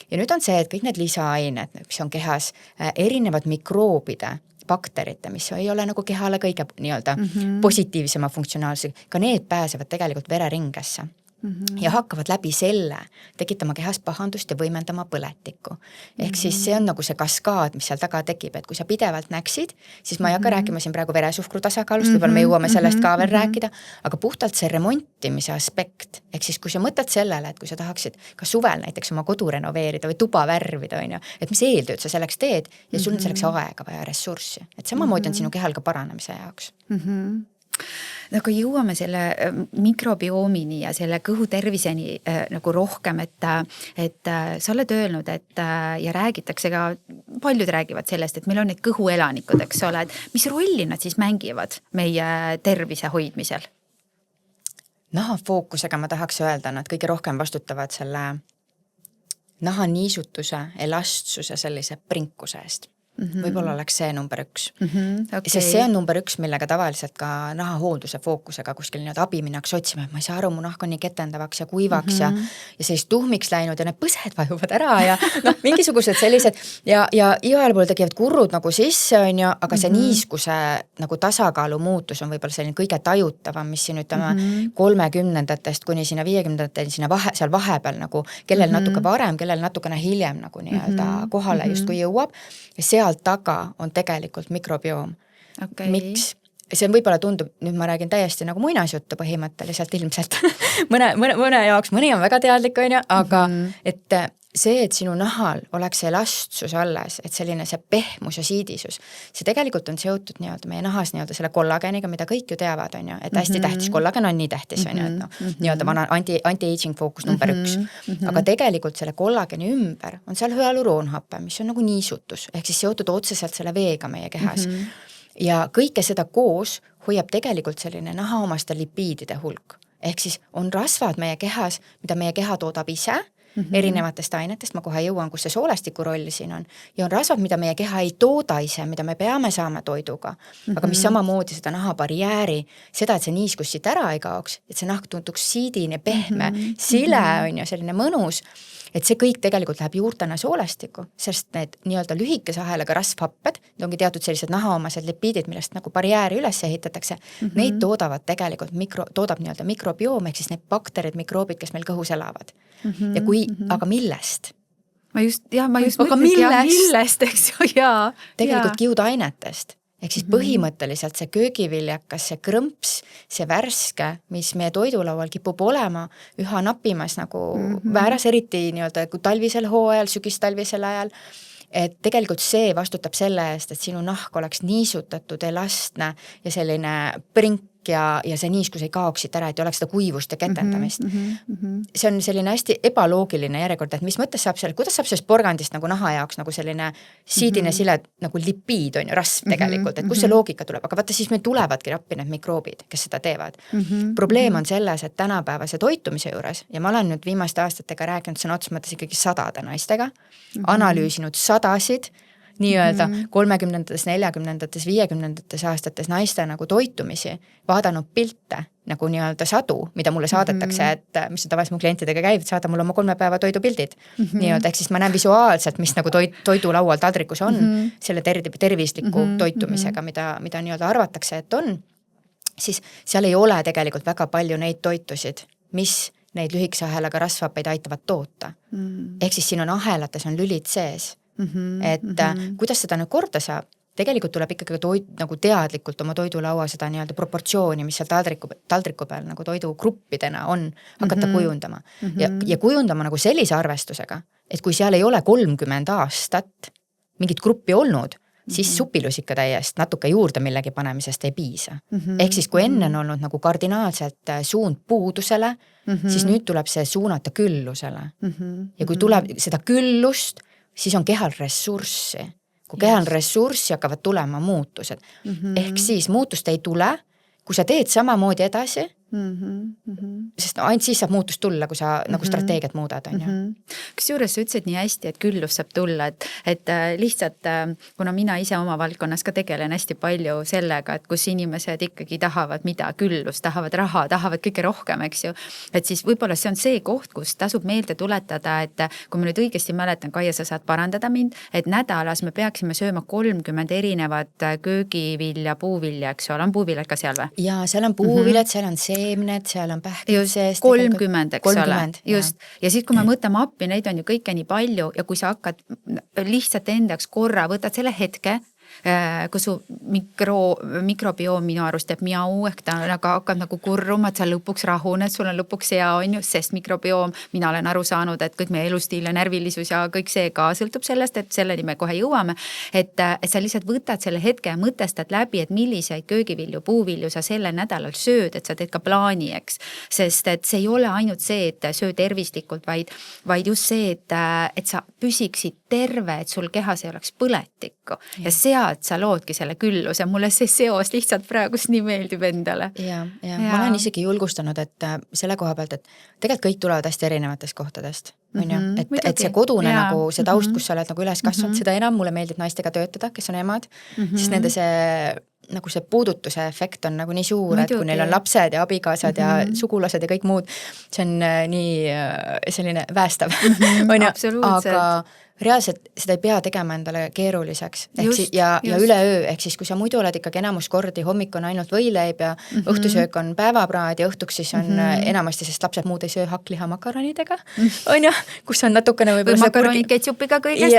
Ja nüüd on see, et kõik need lisaained, mis on kehas, erinevad mikroobide, bakterite, mis ei ole nagu kehale kõige nii-öelda positiivsema funktsionaalse, ka need pääsevad tegelikult vereringesse. Ja hakkavad läbi selle tekitama kehas pahandust ja võimendama põletikku. Ehk siis see on nagu see kaskaad, mis seal taga tekib, et kui sa pidevalt näksid, siis ma ei hakka rääkima siin praegu veresuhkru tasakaalust, võib-olla me jõuame sellest ka veel rääkida, aga puhtalt see remontimise aspekt, ehk siis kui sa mõtled sellele, et kui sa tahaksid ka suvel näiteks oma kodu renoveerida või tuba värvida, on ju, et mis eeltööd sa selleks teed ja sul on selleks aega vaja ressurssi. Et samamoodi on sinu kehal ka paranemise jaoks. Aga jõuame selle mikrobioomini ja selle kõhu terviseni nagu rohkem, et sa oled öelnud, et ja räägitakse ka, paljud räägivad sellest, et meil on need kõhuelanikud, eks ole, et mis rolli nad siis mängivad meie tervise hoidmisel? Nahafookusega ma tahaks öelda, nad kõige rohkem vastutavad selle naha niisutuse, elastsuse, sellise prinkuse eest. võib-olla oleks see number 1. Okay. Sest see on number 1, millega tavaliselt ka nahahoolduse fookusega kuskil abi minnakse otsima, et ma ei saa aru, mu nahk on nii ketendavaks ja kuivaks ja sellist tuhmiks läinud ja need põsed vajuvad ära ja mingisugused sellised ja igal pool tekivad kurrud nagu sisse, on ju, aga see niiskuse nagu tasakaalu muutus on võib-olla selline kõige tajutavam, mis siin ütleme 30-ndatest kuni sinna 50-ndateni sinna seal vahepeal nagu, kellel natuke varem, kellel natukene hiljem nagu nii-öelda kohale justkui jõuab ja sealt taga on tegelikult mikrobioom. Okay. Miks? See on võib-olla tundub, nüüd ma räägin täiesti nagu muinasjuttu põhimõtteliselt ilmselt mõne jaoks, mõni on väga teadlik, on ju, aga et see, et sinu nahal oleks elastsus alles, et selline see pehmus ja siidisus, see tegelikult on seotud nii-öelda meie nahas nii-öelda selle kollageniga, mida kõik ju teavad, on ju, et hästi tähtis, kollagen on nii tähtis, on ju, et noh, nii-öelda vana anti-aging fookus number 1. Aga tegelikult selle kollageni ümber on seal hüaluroonhappe, mis on nagu niisutus, ehk siis seotud otseselt selle veega meie kehas. Ja kõike seda koos hoiab tegelikult selline nahaomaste lipiidide hulk. Ehk siis on rasvad meie kehas, mida meie keha toodab ise, erinevatest ainetest, ma kohe jõuan, kus see soolestiku roll siin on, ja on rasvad, mida meie keha ei tooda ise, mida me peame saama toiduga, aga mis samamoodi seda nahabarjääri, seda, et see niiskus siit ära ei kaoks, et see nahk tuntuks siidine, pehme, sile on ju selline mõnus, et see kõik tegelikult läheb juurtena soolestikku, sest need nii-öelda lühikese ahelaga rasvhapped, need ongi teatud sellised nahaomased lipiidid, millest nagu barjääri üles ehitatakse, neid toodavad tegelikult toodab nii-öelda mikrobioom, ehk siis need bakterid, mikroobid, kes meil kõhus elavad. Ja kui, aga millest? Ma just millest, eks ju, jaa. Tegelikult kiudainetest. Ehk siis põhimõtteliselt see köögiviljakas, see krõmps, see värske, mis meie toidulaual kipub olema üha napimas nagu vääras, eriti nii-öelda kui talvisel hooajal, sügistalvisel ajal, et tegelikult see vastutab selle eest, et sinu nahk oleks niisutatud, elastne ja selline prink ja see niiskus ei kaoksid ära, et ei oleks seda kuivust ja ketendamist. See on selline hästi ebaloogiline järjekord, et mis mõttes saab selle, kuidas saab sellest porgandist nagu naha jaoks nagu selline siidine sile nagu lipiid on ju rasv tegelikult, et kus see loogika tuleb, aga vaata siis meil tulevadki appi need mikroobid, kes seda teevad. Probleem on selles, et tänapäevase toitumise juures ja ma olen nüüd viimaste aastatega rääkinud sõna otseses mõttes ikkagi 100 naistega, analüüsinud 100-sid, nii-öelda 30-ndates, 40-ndates, 50-ndates aastates naiste nagu toitumisi, vaadanud pilte nagu nii-öelda sadu, mida mulle saadetakse, et mis tavaliselt mu klientidega käib, saada mulle oma 3 päeva toidupildid. Nii-öelda, ehk siis ma näen visuaalselt, mis nagu toidulaual taldrikus on, selle tervisliku toitumisega, mida nii-öelda arvatakse, et on, siis seal ei ole tegelikult väga palju neid toitusid, mis neid lühikese ahelaga rasvhappeid aitavad toota. Ehk siis siin on ahelates on lülid sees. Et kuidas seda nüüd korda saab? Tegelikult tuleb ikkagi nagu teadlikult oma toidulaua seda nii-öelda proportsiooni, mis seal taldriku peal nagu toidugruppidena on, hakata kujundama. Ja kujundama nagu sellise arvestusega, et kui seal ei ole 30 aastat mingit gruppi olnud, siis supilusika täiest natuke juurde millegi panemisest ei piisa. Ehk siis kui enne on olnud nagu kardinaalselt suund puudusele, siis nüüd tuleb see suunata küllusele. Ja kui tuleb seda küllust, siis on kehal ressurssi. Kui kehal ressurssi hakkavad tulema muutused. Ehk siis muutust ei tule, kui sa teed samamoodi edasi, sest ainult siis saab muutust tulla, kui sa nagu strateegiat muudad. Kusjuures sa ütlesid nii hästi, et küllus saab tulla, et lihtsalt, kuna mina ise oma valdkonnas ka tegelen hästi palju sellega, et kus inimesed ikkagi tahavad mida, küllus, tahavad raha, tahavad kõige rohkem, eks ju, et siis võib-olla see on see koht, kus tasub meelde tuletada, et kui ma nüüd õigesti mäletan, Kaia, sa saad parandada mind, et nädalas me peaksime sööma 30 erinevat köögivilja, puuvilja, eks ole, on puuviljad ka seal või? Ja seal on puuviljad, seal on seemned, seal on pähkid sees. 30, eks ole. Just. Ja siis, kui me mõtleme appi, neid on ju kõike nii palju ja kui sa hakkad lihtsalt endaks korra, võtad selle hetke, kui su mikrobioom minu arust teeb miau, ehk ta hakkab nagu kurruma, et sa lõpuks rahuned, sul on lõpuks hea, on ju, sest mikrobioom, mina olen aru saanud, et kõik meie elustiil ja närvilisus ja kõik see ka sõltub sellest, et selleni me kohe jõuame, et sa lihtsalt võtad selle hetke ja mõtestad läbi, et milliseid köögivilju, puuvilju sa sellel nädalal sööd, et sa teed ka plaani, eks, sest et see ei ole ainult see, et söö tervislikult, vaid just see, et sa püsiksid terve, et sul kehas ei oleks põletikku. õhku ja sealt sa loodki selle külluse, mulle see seos lihtsalt praegust nii meeldib endale. Ja ma olen isegi julgustanud, et selle koha pealt, et tegelikult kõik tulevad hästi erinevatest kohtadest, on ju, et see kodune nagu see taust, kus sa oled nagu üles kasvanud, seda enam mulle meeldib naistega töötada, kes on emad, siis nende see nagu see puudutuse efekt on nagu nii suur, et kui neil on lapsed ja abikaasad ja sugulased ja kõik muud, see on nii selline väestav, on ju, aga reaalselt seda ei pea tegema endale keeruliseks ja üleöö, ehk siis kui sa muidu oled ikkagi enamus kordi, hommik on ainult võileib ja õhtusöök on päevapraad ja õhtuks siis on enamasti, sest lapsed muud ei söö hakkliha makaronidega, on ju, kus on natukene või makaronid ketsupiga kõigest,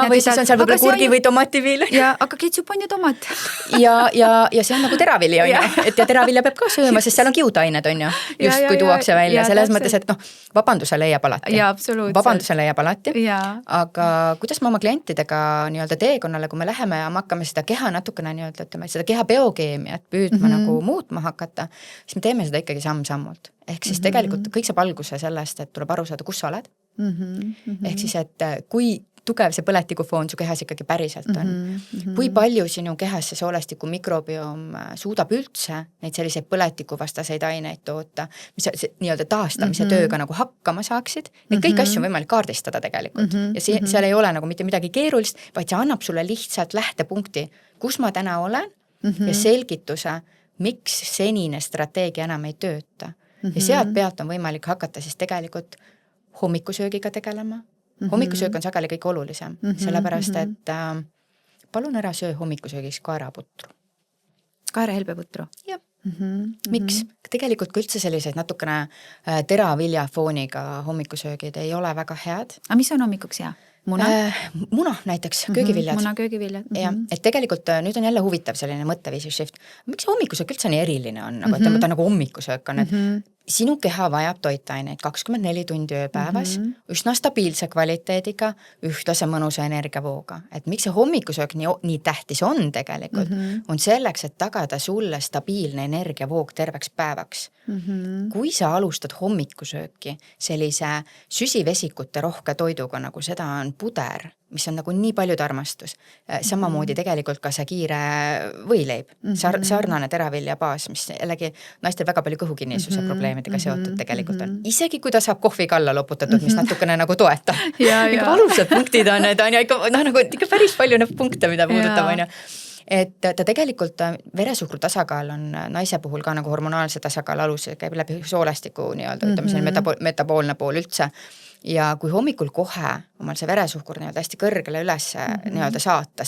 või siis on seal võib-olla kurgi või tomativiil. Ja, aga ketsup on ju tomat. ja see on nagu teravili, on ju, et ja teravilja peab ka sööma, sest seal on kiudained, on ju, just kui tuuakse välja, selles mõttes, et noh, vabanduse leiab alati, aga kuidas ma oma klientidega nii-öelda teekonnale, kui me läheme ja me hakkame seda keha natukene nii-öelda, ütleme, seda keha biokeemiat püüdma nagu muutma hakata, siis me teeme seda ikkagi samm-sammult. Ehk siis tegelikult kõik saab alguse sellest, et tuleb aru saada, kus sa oled. Ehk siis, et kui tugev see põletikufoon su kehas ikkagi päriselt on. Kui palju sinu kehas see soolestiku mikrobioom suudab üldse neid selliseid põletikuvastaseid aineid toota, mis nii-öelda taastamise tööga nagu hakkama saaksid. Neid kõik asju on võimalik kaardistada tegelikult. Ja seal ei ole nagu mitte midagi keerulist, vaid see annab sulle lihtsalt lähtepunkti, kus ma täna olen ja selgituse, miks senine strateegia enam ei tööta. Ja sealt pealt on võimalik hakata siis tegelikult hommikusöögiga tegelema. Hommikusöök on sageli kõik olulisem, sellepärast, et palun ära söö hommikusöögiks kaeraputru. Kaerahelbeputru? Jah. Miks? Tegelikult kui üldse selliseid natukene teraviljafooniga hommikusöögid ei ole väga head. Aga mis on hommikuks hea? Muna? Muna näiteks, köögiviljad. Muna, köögiviljad. Ja, et tegelikult nüüd on jälle huvitav selline mõtteviisi shift. Miks see hommikusöök üldse nii eriline on? Nagu, et ta nagu hommikusöök on, et sinu keha vajab toitaineid 24 tundi ööpäevas, üsna stabiilse kvaliteediga, ühtlase mõnusa energiavooga. Et miks see hommikusöök nii tähtis on tegelikult, on selleks, et tagada sulle stabiilne energiavoog terveks päevaks. Kui sa alustad hommikusööki sellise süsivesikute rohke toiduga, nagu seda on puder, mis on nagu nii paljud armastus, samamoodi tegelikult ka see kiire võileib, sarnane teravilja baas, mis jällegi naistel väga palju kõhukinnisuse probleemidega seotud tegelikult on. Isegi kui ta saab kohviga alla loputatud, mis natukene nagu toeta. Ikka valusad punktid on, et on ikka päris palju need punkte, mida puudutab, on ju. Et ta tegelikult veresuhkru tasakaal on naise puhul ka nagu hormonaalse tasakaal alus, käib läbi soolestiku nii-öelda, ütleme see metaboolne pool üldse. Ja kui hommikul kohe omal see veresuhkur nii-öelda hästi kõrgele üles nii-öelda saata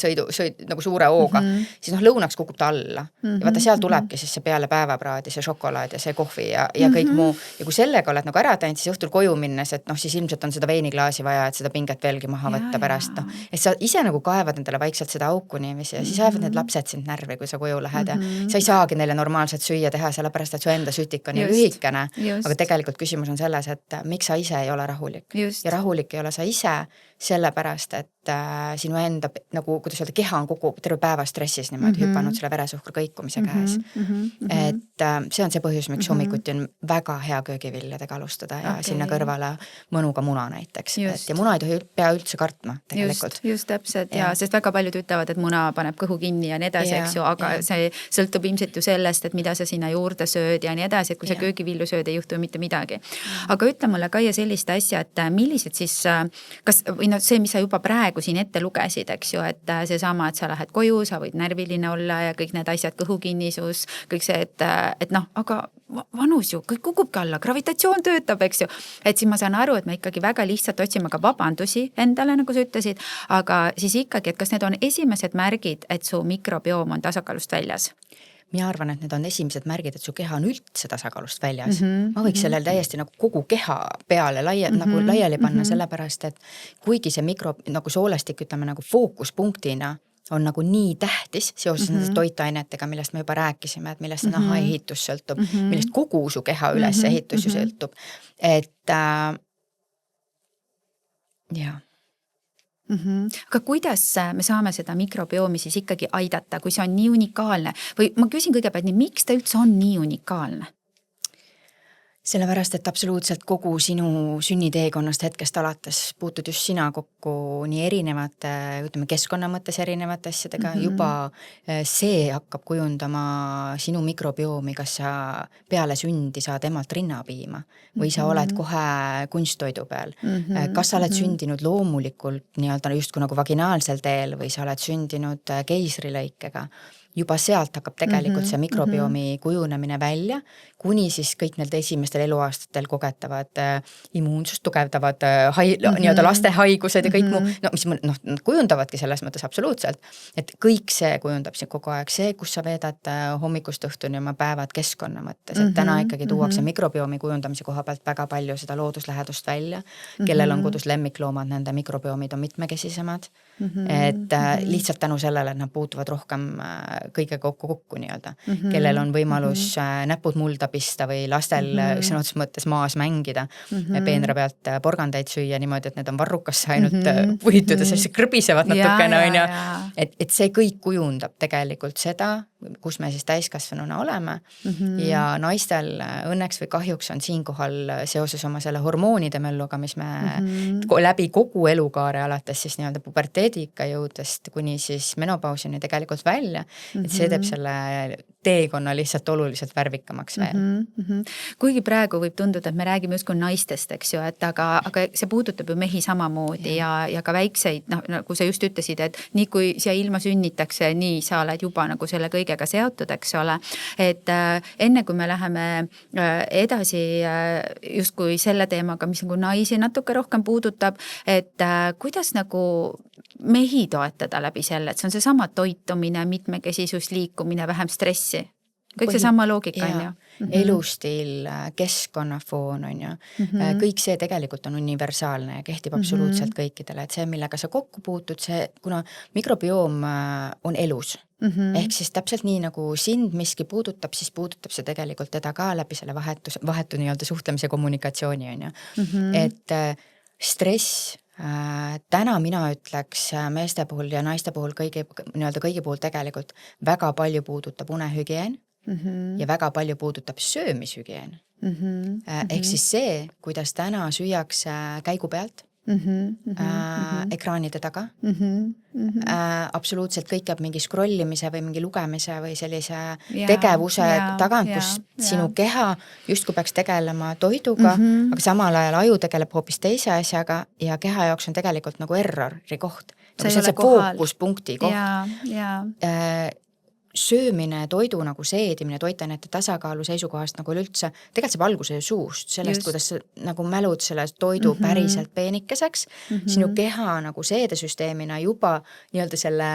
nagu suure hooga, siis lõunaks kukub ta alla. Ja vaata seal tulebki siis see peale päevapraadi, see šokolaad ja see kohvi ja kõik muu. Ja kui sellega oled nagu ära teinud, siis õhtul koju minnes, et siis ilmselt on seda veiniklaasi vaja, et seda pinget veelgi maha võtta pärast. Et sa ise nagu kaevad endale vaikselt seda auku niiviisi ja siis ajavad need lapsed sind närvi, kui sa koju lähed ja sa ei saagi neile normaalselt süüa teha, sellepärast et su enda sütik on nii lühikene. Aga tegelikult küsimus on selles, et miks sa ise ei ole rahulik. Ja rahulik ei ole sa ise sellepärast, et sinu enda, nagu kuidas öelda, keha on kogu terve päeva stressis niimoodi hüpanud selle veresuhkru kõikumise käes. Et see on see põhjus, miks hommikuti on väga hea köögiviljadega alustada ja sinna kõrvale mõnuga muna näiteks. Ja muna ei pea üldse kartma tegelikult. Just täpselt, ja sest väga paljud ütlevad, et muna paneb kõhu kinni ja nii edasi, eks ju, aga see sõltub ilmselt ju sellest, et mida sa sinna juurde sööd ja nii edasi, et kui sa köögivilju sööd, ei juhtu mitte midagi. Aga ütle mulle ka ja sellist asja, et millised siis, kas, või see, mis sa juba praegu siin ette lugesid, eks ju, et see sama, et sa lähed koju, sa võid närviline olla ja kõik need asjad, kõhukinnisus, kõik see, et aga vanus ju, kõik kukubki alla, gravitatsioon töötab, eks ju, et siis ma saan aru, et me ikkagi väga lihtsalt otsime ka vabandusi endale, nagu sa ütlesid, aga siis ikkagi, et kas need on esimesed märgid, et su mikrobioom on tasakaalust väljas? Mina arvan, et need on esimesed märgid, et su keha on üldse tasakaalust väljas. Ma võiks sellel täiesti nagu kogu keha peale nagu laiali panna, sellepärast, et kuigi see nagu soolestik, ütleme nagu fookuspunktina on nagu nii tähtis seoses nende toitainetega, millest me juba rääkisime, et millest nahaehitus sõltub, millest kogu su keha ülesehitus ju sõltub. Et jah. Aga kuidas me saame seda mikrobiomi siis ikkagi aidata, kui see on nii unikaalne? Või ma küsin kõigepealt, miks ta üldse on nii unikaalne? sellepärast, et absoluutselt kogu sinu sünniteekonnast hetkest alates puutud just sina kokku nii erinevate, ütleme keskkonna mõttes erinevate asjadega, juba see hakkab kujundama sinu mikrobiomi, kas sa peale sündi saad emalt rinnapiima või sa oled kohe kunsttoidu peal. Kas sa oled sündinud loomulikult nii-öelda justkui nagu vaginaalsel teel või sa oled sündinud keisrilõikega. Juba sealt hakkab tegelikult see mikrobiomi kujunemine välja, kuni siis kõik need esimestel eluaastatel kogetavad immuunsust tugevdavad nii-öelda laste haigused ja kõik muu, no mis nad kujundavadki selles mõttes absoluutselt, et kõik see kujundab siin kogu aeg see, kus sa veedad hommikust õhtuni oma päevad keskkonna mõttes, et täna ikkagi tuuakse mikrobiomi kujundamise koha pealt väga palju seda looduslähedust välja, kellel on kodus lemmikloomad, nende mikrobiomid on mitmekesisemad, et lihtsalt tänu sellele, et nad puutuvad rohkem kõige kokku nii-öelda, kellel on võimalus näpud mulda pista või lastel sõna otseses mõttes maas mängida, peenra pealt porgandeid süüa niimoodi, et need on varrukasse ainult puhitud ja siis krõbisevad natukene, on ju. Et see kõik kujundab tegelikult seda, kus me siis täiskasvanuna oleme ja naistel õnneks või kahjuks on siinkohal seoses oma selle hormoonide mölluga, mis me läbi kogu elukaare alates siis nii-öelda puberteedika jõudest kuni siis menopausini tegelikult välja, et see teeb selle teekonna lihtsalt oluliselt värvikamaks veel. Kuigi praegu võib tunduda, et me räägime justkui naistest, eks ju, et aga see puudutab ju mehi samamoodi ja ka väikseid, nagu sa just ütlesid, et nii kui siia ilma sünnitakse, nii sa oled juba nagu selle kõigega seotud, eks ole. Et enne kui me läheme edasi justkui selle teemaga, mis nagu naisi natuke rohkem puudutab, et kuidas nagu mehi toetada läbi selle, et see on see sama toitumine, mitmekesisus, liikumine, vähem stressi. Kõik see sama loogika on ju. Elustiil, keskkonnafoon on ju. Kõik see tegelikult on universaalne ja kehtib absoluutselt kõikidele, et see, millega sa kokku puutud, see, kuna mikrobioom on elus, ehk siis täpselt nii nagu sind miski puudutab, siis puudutab see tegelikult teda ka läbi selle vahetu nii-öelda suhtlemise kommunikatsiooni on ju. Et stress täna mina ütleks meeste puhul ja naiste puhul kõigi puhul tegelikult väga palju puudutab unehügieen ja väga palju puudutab söömishügieen. Ehk siis see, kuidas täna süüakse käigu pealt, ekraanide taga, absoluutselt kõik jääb mingi scrollimise või mingi lugemise või sellise tegevuse tagant, kus sinu keha justkui peaks tegelema toiduga, aga samal ajal aju tegeleb hoopis teise asjaga ja keha jaoks on tegelikult nagu errori koht. Nagu see on see fookuspunkti koht. Söömine, toidu nagu seedimine, toitainete tasakaalu seisukohast nagu üldse, tegelikult saab alguse ju suust, sellest, kuidas sa nagu mälud selle toidu päriselt peenikeseks, sinu keha nagu seedesüsteemina juba nii-öelda selle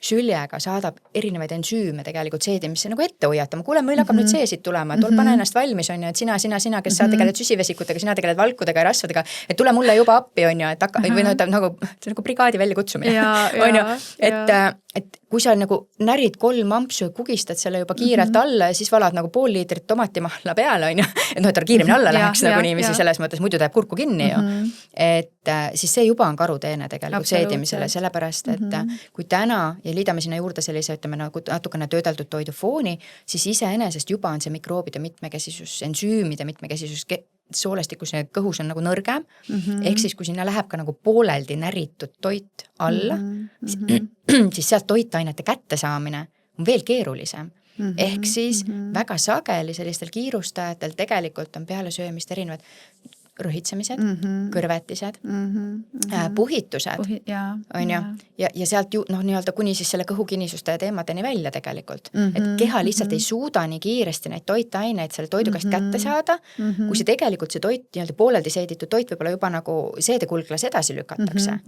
süljega saadab erinevaid ensüüme tegelikult seedimisse nagu ette hoiatama. Kuule, meil hakkab nüüd seesid tulema, et pane ennast valmis, on ju, et sina, kes sa tegeled süsivesikutega, sina tegeled valkudega ja rasvadega, et tule mulle juba appi, on ju, et hakka, või nagu, see on nagu brigaadi välja kutsumine, on ju, et kui sa nagu närid 3 ampsu ja kugistad selle juba kiirelt alla ja siis valad nagu pool liitrit tomatimahla peale, on ju, et ta kiiremini alla läheks nagu niiviisi selles mõttes, muidu ta jääb kurku kinni ju. Et siis see juba on karuteene tegelikult seedimisele, sellepärast, et kui täna ja liidame sinna juurde sellise, ütleme nagu natukene töödeldud toidufooni, siis iseenesest juba on see mikroobide mitmekesisus, ensüümide mitmekesisus soolestikus kõhus on nagu nõrgem, ehk siis kui sinna läheb ka nagu pooleldi näritud toit alla, siis sealt toitainete kättesaamine on veel keerulisem. Ehk siis väga sageli sellistel kiirustajatel tegelikult on peale söömist erinevad rõhitsemised, kõrvetised, puhitused, on ju, ja sealt ju, nii-öelda kuni siis selle kõhukinnisuste teemadeni välja tegelikult, et keha lihtsalt ei suuda nii kiiresti neid toitaineid selle toidu käest kätte saada, kui see tegelikult see toit, nii-öelda pooleldi seeditud toit võib-olla juba nagu seedekulglas edasi lükatakse,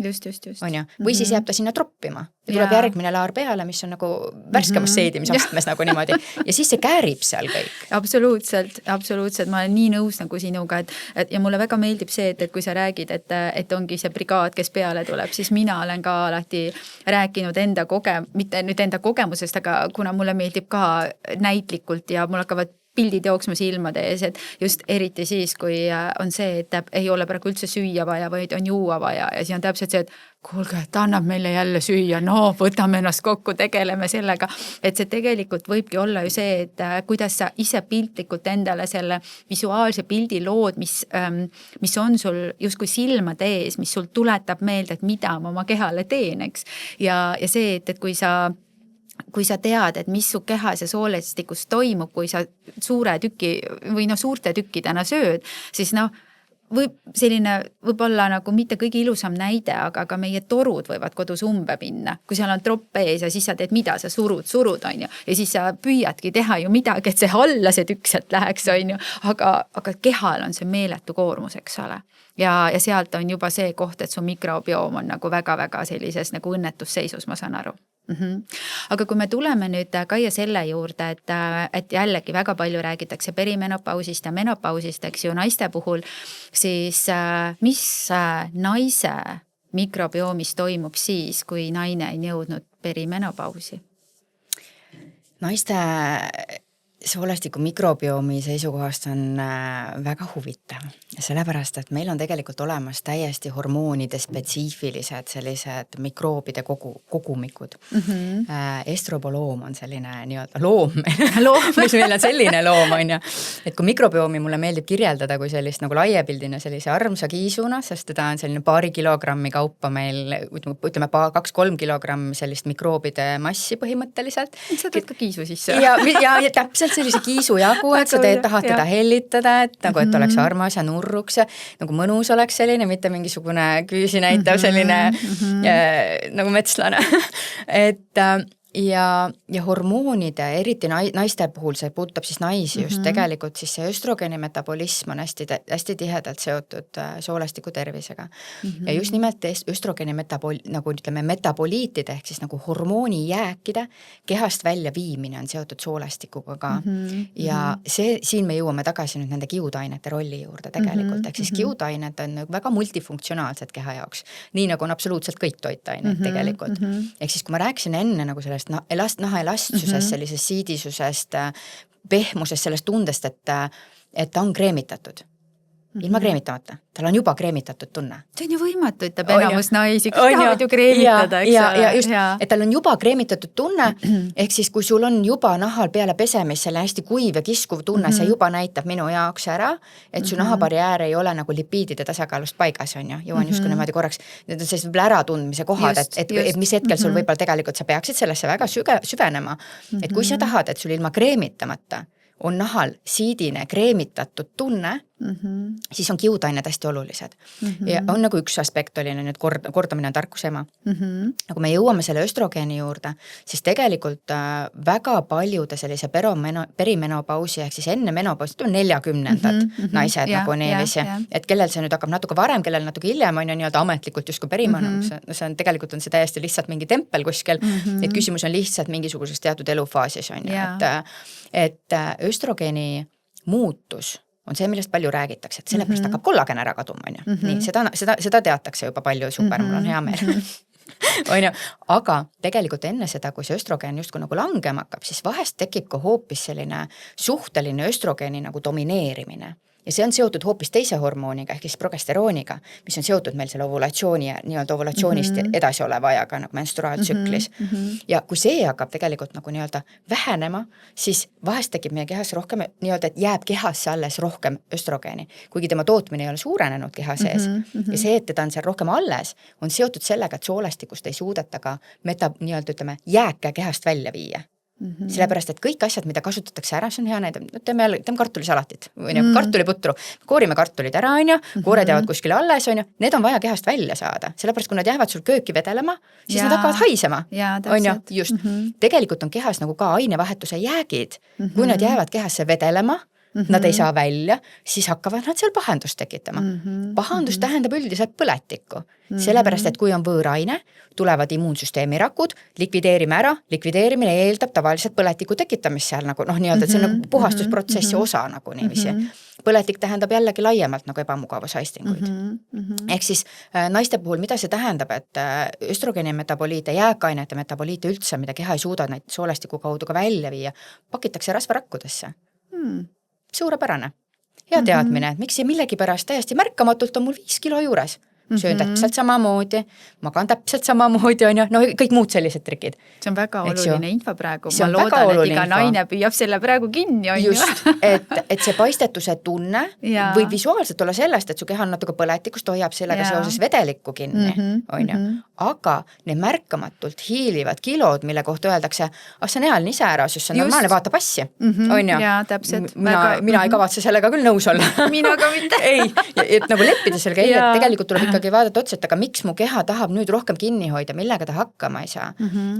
on ju, või siis jääb ta sinna troppima ja tuleb järgmine laar peale, mis on nagu värskemas seedimisastmes nagu niimoodi, ja siis see käärib seal kõik. Absoluutselt, ma olen nii nõus nagu sinuga, et ja mulle väga meeldib see, et kui sa räägid, et ongi see brigaad, kes peale tuleb, siis mina olen ka alati rääkinud mitte nüüd enda kogemusest, aga kuna mulle meeldib ka näitlikult ja mul hakkavad pildid jooksma silmade ees, et just eriti siis, kui on see, et ei ole praegu üldse süüa vaja, vaid on juua vaja ja siis on täpselt see, et kuulge, ta annab meile jälle süüa, no võtame ennast kokku, tegeleme sellega. Et see tegelikult võibki olla ju see, et kuidas sa ise piltlikult endale selle visuaalse pildi lood, mis on sul justkui silmade ees, mis sul tuletab meelde, et mida ma oma kehale teen, eks. Ja see, et kui sa tead, et mis su kehas ja soolestikus toimub, kui sa suurte tükkidena sööd, siis võib olla nagu mitte kõige ilusam näide, aga ka meie torud võivad kodus umbe minna. Kui seal on tropp ees ja siis sa teed mida, sa surud, on ju. Ja siis sa püüadki teha ju midagi, et see alla see tükk sealt läheks, on ju. Aga kehal on see meeletu koormus, eks ole. Ja sealt on juba see koht, et su mikrobioom on nagu väga-väga sellises nagu õnnetusseisus, ma saan aru. Aga kui me tuleme nüüd Kaia selle juurde, et jällegi väga palju räägitakse perimenopausist ja menopausist, eks ju, naiste puhul, siis mis naise mikrobiomis toimub siis, kui naine on jõudnud perimenopausi? Naiste soolestiku mikrobiomi seisukohast on väga huvitav. Sellepärast, et meil on tegelikult olemas täiesti hormoonide spetsiifilised sellised mikroobide kogumikud. Estroboloom on selline loom. Mis meil on selline loom, on ju. Et kui mikrobiomi mulle meeldib kirjeldada kui sellist nagu laiepildina sellise armsa kiisuna, sest teda on selline paari kilogrammi kaupa meil, ütleme 2-3 kilogrammi sellist mikroobide massi põhimõtteliselt. Sa teed ka kiisu sisse. Ja täpselt sellise kiisu jagu, et sa tahad teda hellitada, et nagu, et oleks armas ja nurruks ja nagu mõnus oleks selline, mitte mingisugune küüsi näitav selline nagu metslane. Ja hormoonide, eriti naiste puhul, see puudutab siis naisi just tegelikult, siis see östrogeeni metabolism on hästi tihedalt seotud soolestiku tervisega. Ja just nimelt östrogeeni nagu ütleme metaboliitide ehk siis nagu hormooni jääkide kehast välja viimine on seotud soolestikuga ka. Ja siin me jõuame tagasi nüüd nende kiudainete rolli juurde tegelikult, ehk siis kiudained on väga multifunktsionaalsed keha jaoks, nii nagu on absoluutselt kõik toitained tegelikult. Ehk siis kui ma rääkisin enne nagu sellest nahaelastsusest, sellisest siidisusest, pehmusest, sellest tundest, et ta on kreemitatud. Ilma kreemitamata. Tal on juba kreemitatud tunne. See on ju võimatu, ütleb enamus naisi, kes tahavad ju kreemitada, eks ole. Ja just, et tal on juba kreemitatud tunne, ehk siis kui sul on juba nahal peale pesemist selle hästi kuiv ja kiskuv tunne, see juba näitab minu jaoks ära, et su nahabarjäär ei ole nagu lipiidide tasakaalust paigas, on ju. Jõuan just kui niimoodi korraks, need on sellised äratundmise kohad, et mis hetkel sul võib-olla tegelikult sa peaksid sellesse väga süvenema. Et kui sa tahad, et sul ilma kreemitamata on nahal siidine kreemitatud tunne, siis on kiudained hästi olulised. Ja on nagu üks aspekt oli nüüd kordamine on tarkuse ema. Kui me jõuame selle östrogeeni juurde, siis tegelikult väga paljude sellise perimenopausi ehk siis enne menopausi, 40 naised nagu niiviisi, et kellel see nüüd hakkab natuke varem, kellel natuke hiljem on ju nii-öelda ametlikult justkui perimenopausi, see on tegelikult on see täiesti lihtsalt mingi tempel kuskil, et küsimus on lihtsalt mingisuguses teatud elufaasis on ju, et östrogeeni muutus on see, millest palju räägitakse, et sellepärast hakkab kollagen ära kaduma, on ju. Nii, seda teatakse juba palju, super, mul on hea meel. On ju, aga tegelikult enne seda, kui see östrogeen justkui nagu langema hakkab, siis vahest tekib ka hoopis selline suhteline östrogeeni nagu domineerimine. Ja see on seotud hoopis teise hormooniga, ehk siis progesterooniga, mis on seotud meil selle ovulatsiooni ja nii-öelda ovulatsioonist edasi oleva ajaga nagu menstruaaltsüklis. Ja kui see hakkab tegelikult nagu nii-öelda vähenema, siis vahest tekib meie kehas rohkem, nii-öelda, et jääb kehasse alles rohkem östrogeeni, kuigi tema tootmine ei ole suurenenud keha sees. Ja see, et teda on seal rohkem alles, on seotud sellega, et soolestikust ei suudeta ka nii-öelda ütleme jääke kehast välja viia. Sellepärast, et kõik asjad, mida kasutatakse ära, see on hea näide, teeme kartulisalatit või kartuliputru, koorime kartulid ära, on ju, koored jäävad kuskile alles, on ju, need on vaja kehast välja saada, sellepärast, kui nad jäävad sul kööki vedelema, siis nad hakkavad haisema, on ju, just. Tegelikult on kehas nagu ka ainevahetuse jäägid, kui nad jäävad kehasse vedelema, nad ei saa välja, siis hakkavad nad seal pahandust tekitama. Pahandus tähendab üldiselt põletikku, sellepärast, et kui on võõraine, tulevad immuunsüsteemi rakud, likvideerime ära, likvideerimine eeldab tavaliselt põletiku tekitamist seal nagu, nii-öelda, et see on nagu puhastusprotsessi osa nagu niiviisi. Põletik tähendab jällegi laiemalt nagu ebamugavushaistinguid. Ehk siis naiste puhul, mida see tähendab, et östrogeeni metaboliite, jääkainete metaboliite üldse, mida keha ei suuda neid soolestiku kaudu ka välja viia, pakitakse rasvarakkudesse. Suurepärane. Hea teadmine, et miks millegi pärast täiesti märkamatult on mul 5 kilo juures. Söön täpselt samamoodi, magan täpselt samamoodi, on ju, no kõik muud sellised trikid. See on väga oluline info praegu. See ma loodan, et iga naine püüab selle praegu kinni, on ju. Just, et see paistetuse tunne võib visuaalselt olla sellest, et su keha on natuke põletikust, hoiab sellega seoses vedelikku kinni, on ju. Aga need märkamatult hiilivad kilod, mille kohta öeldakse, see on ealine iseärasus, see on normaalne, vaata passi, on ju. Jaa, täpselt. Mina ei kavatse sellega küll nõus olla. Mina ka mitte. Ei, et nagu leppida sellega, et tegelikult tuleb ikkagi vaadata otsa, et aga miks mu keha tahab nüüd rohkem kinni hoida, millega ta hakkama ei saa.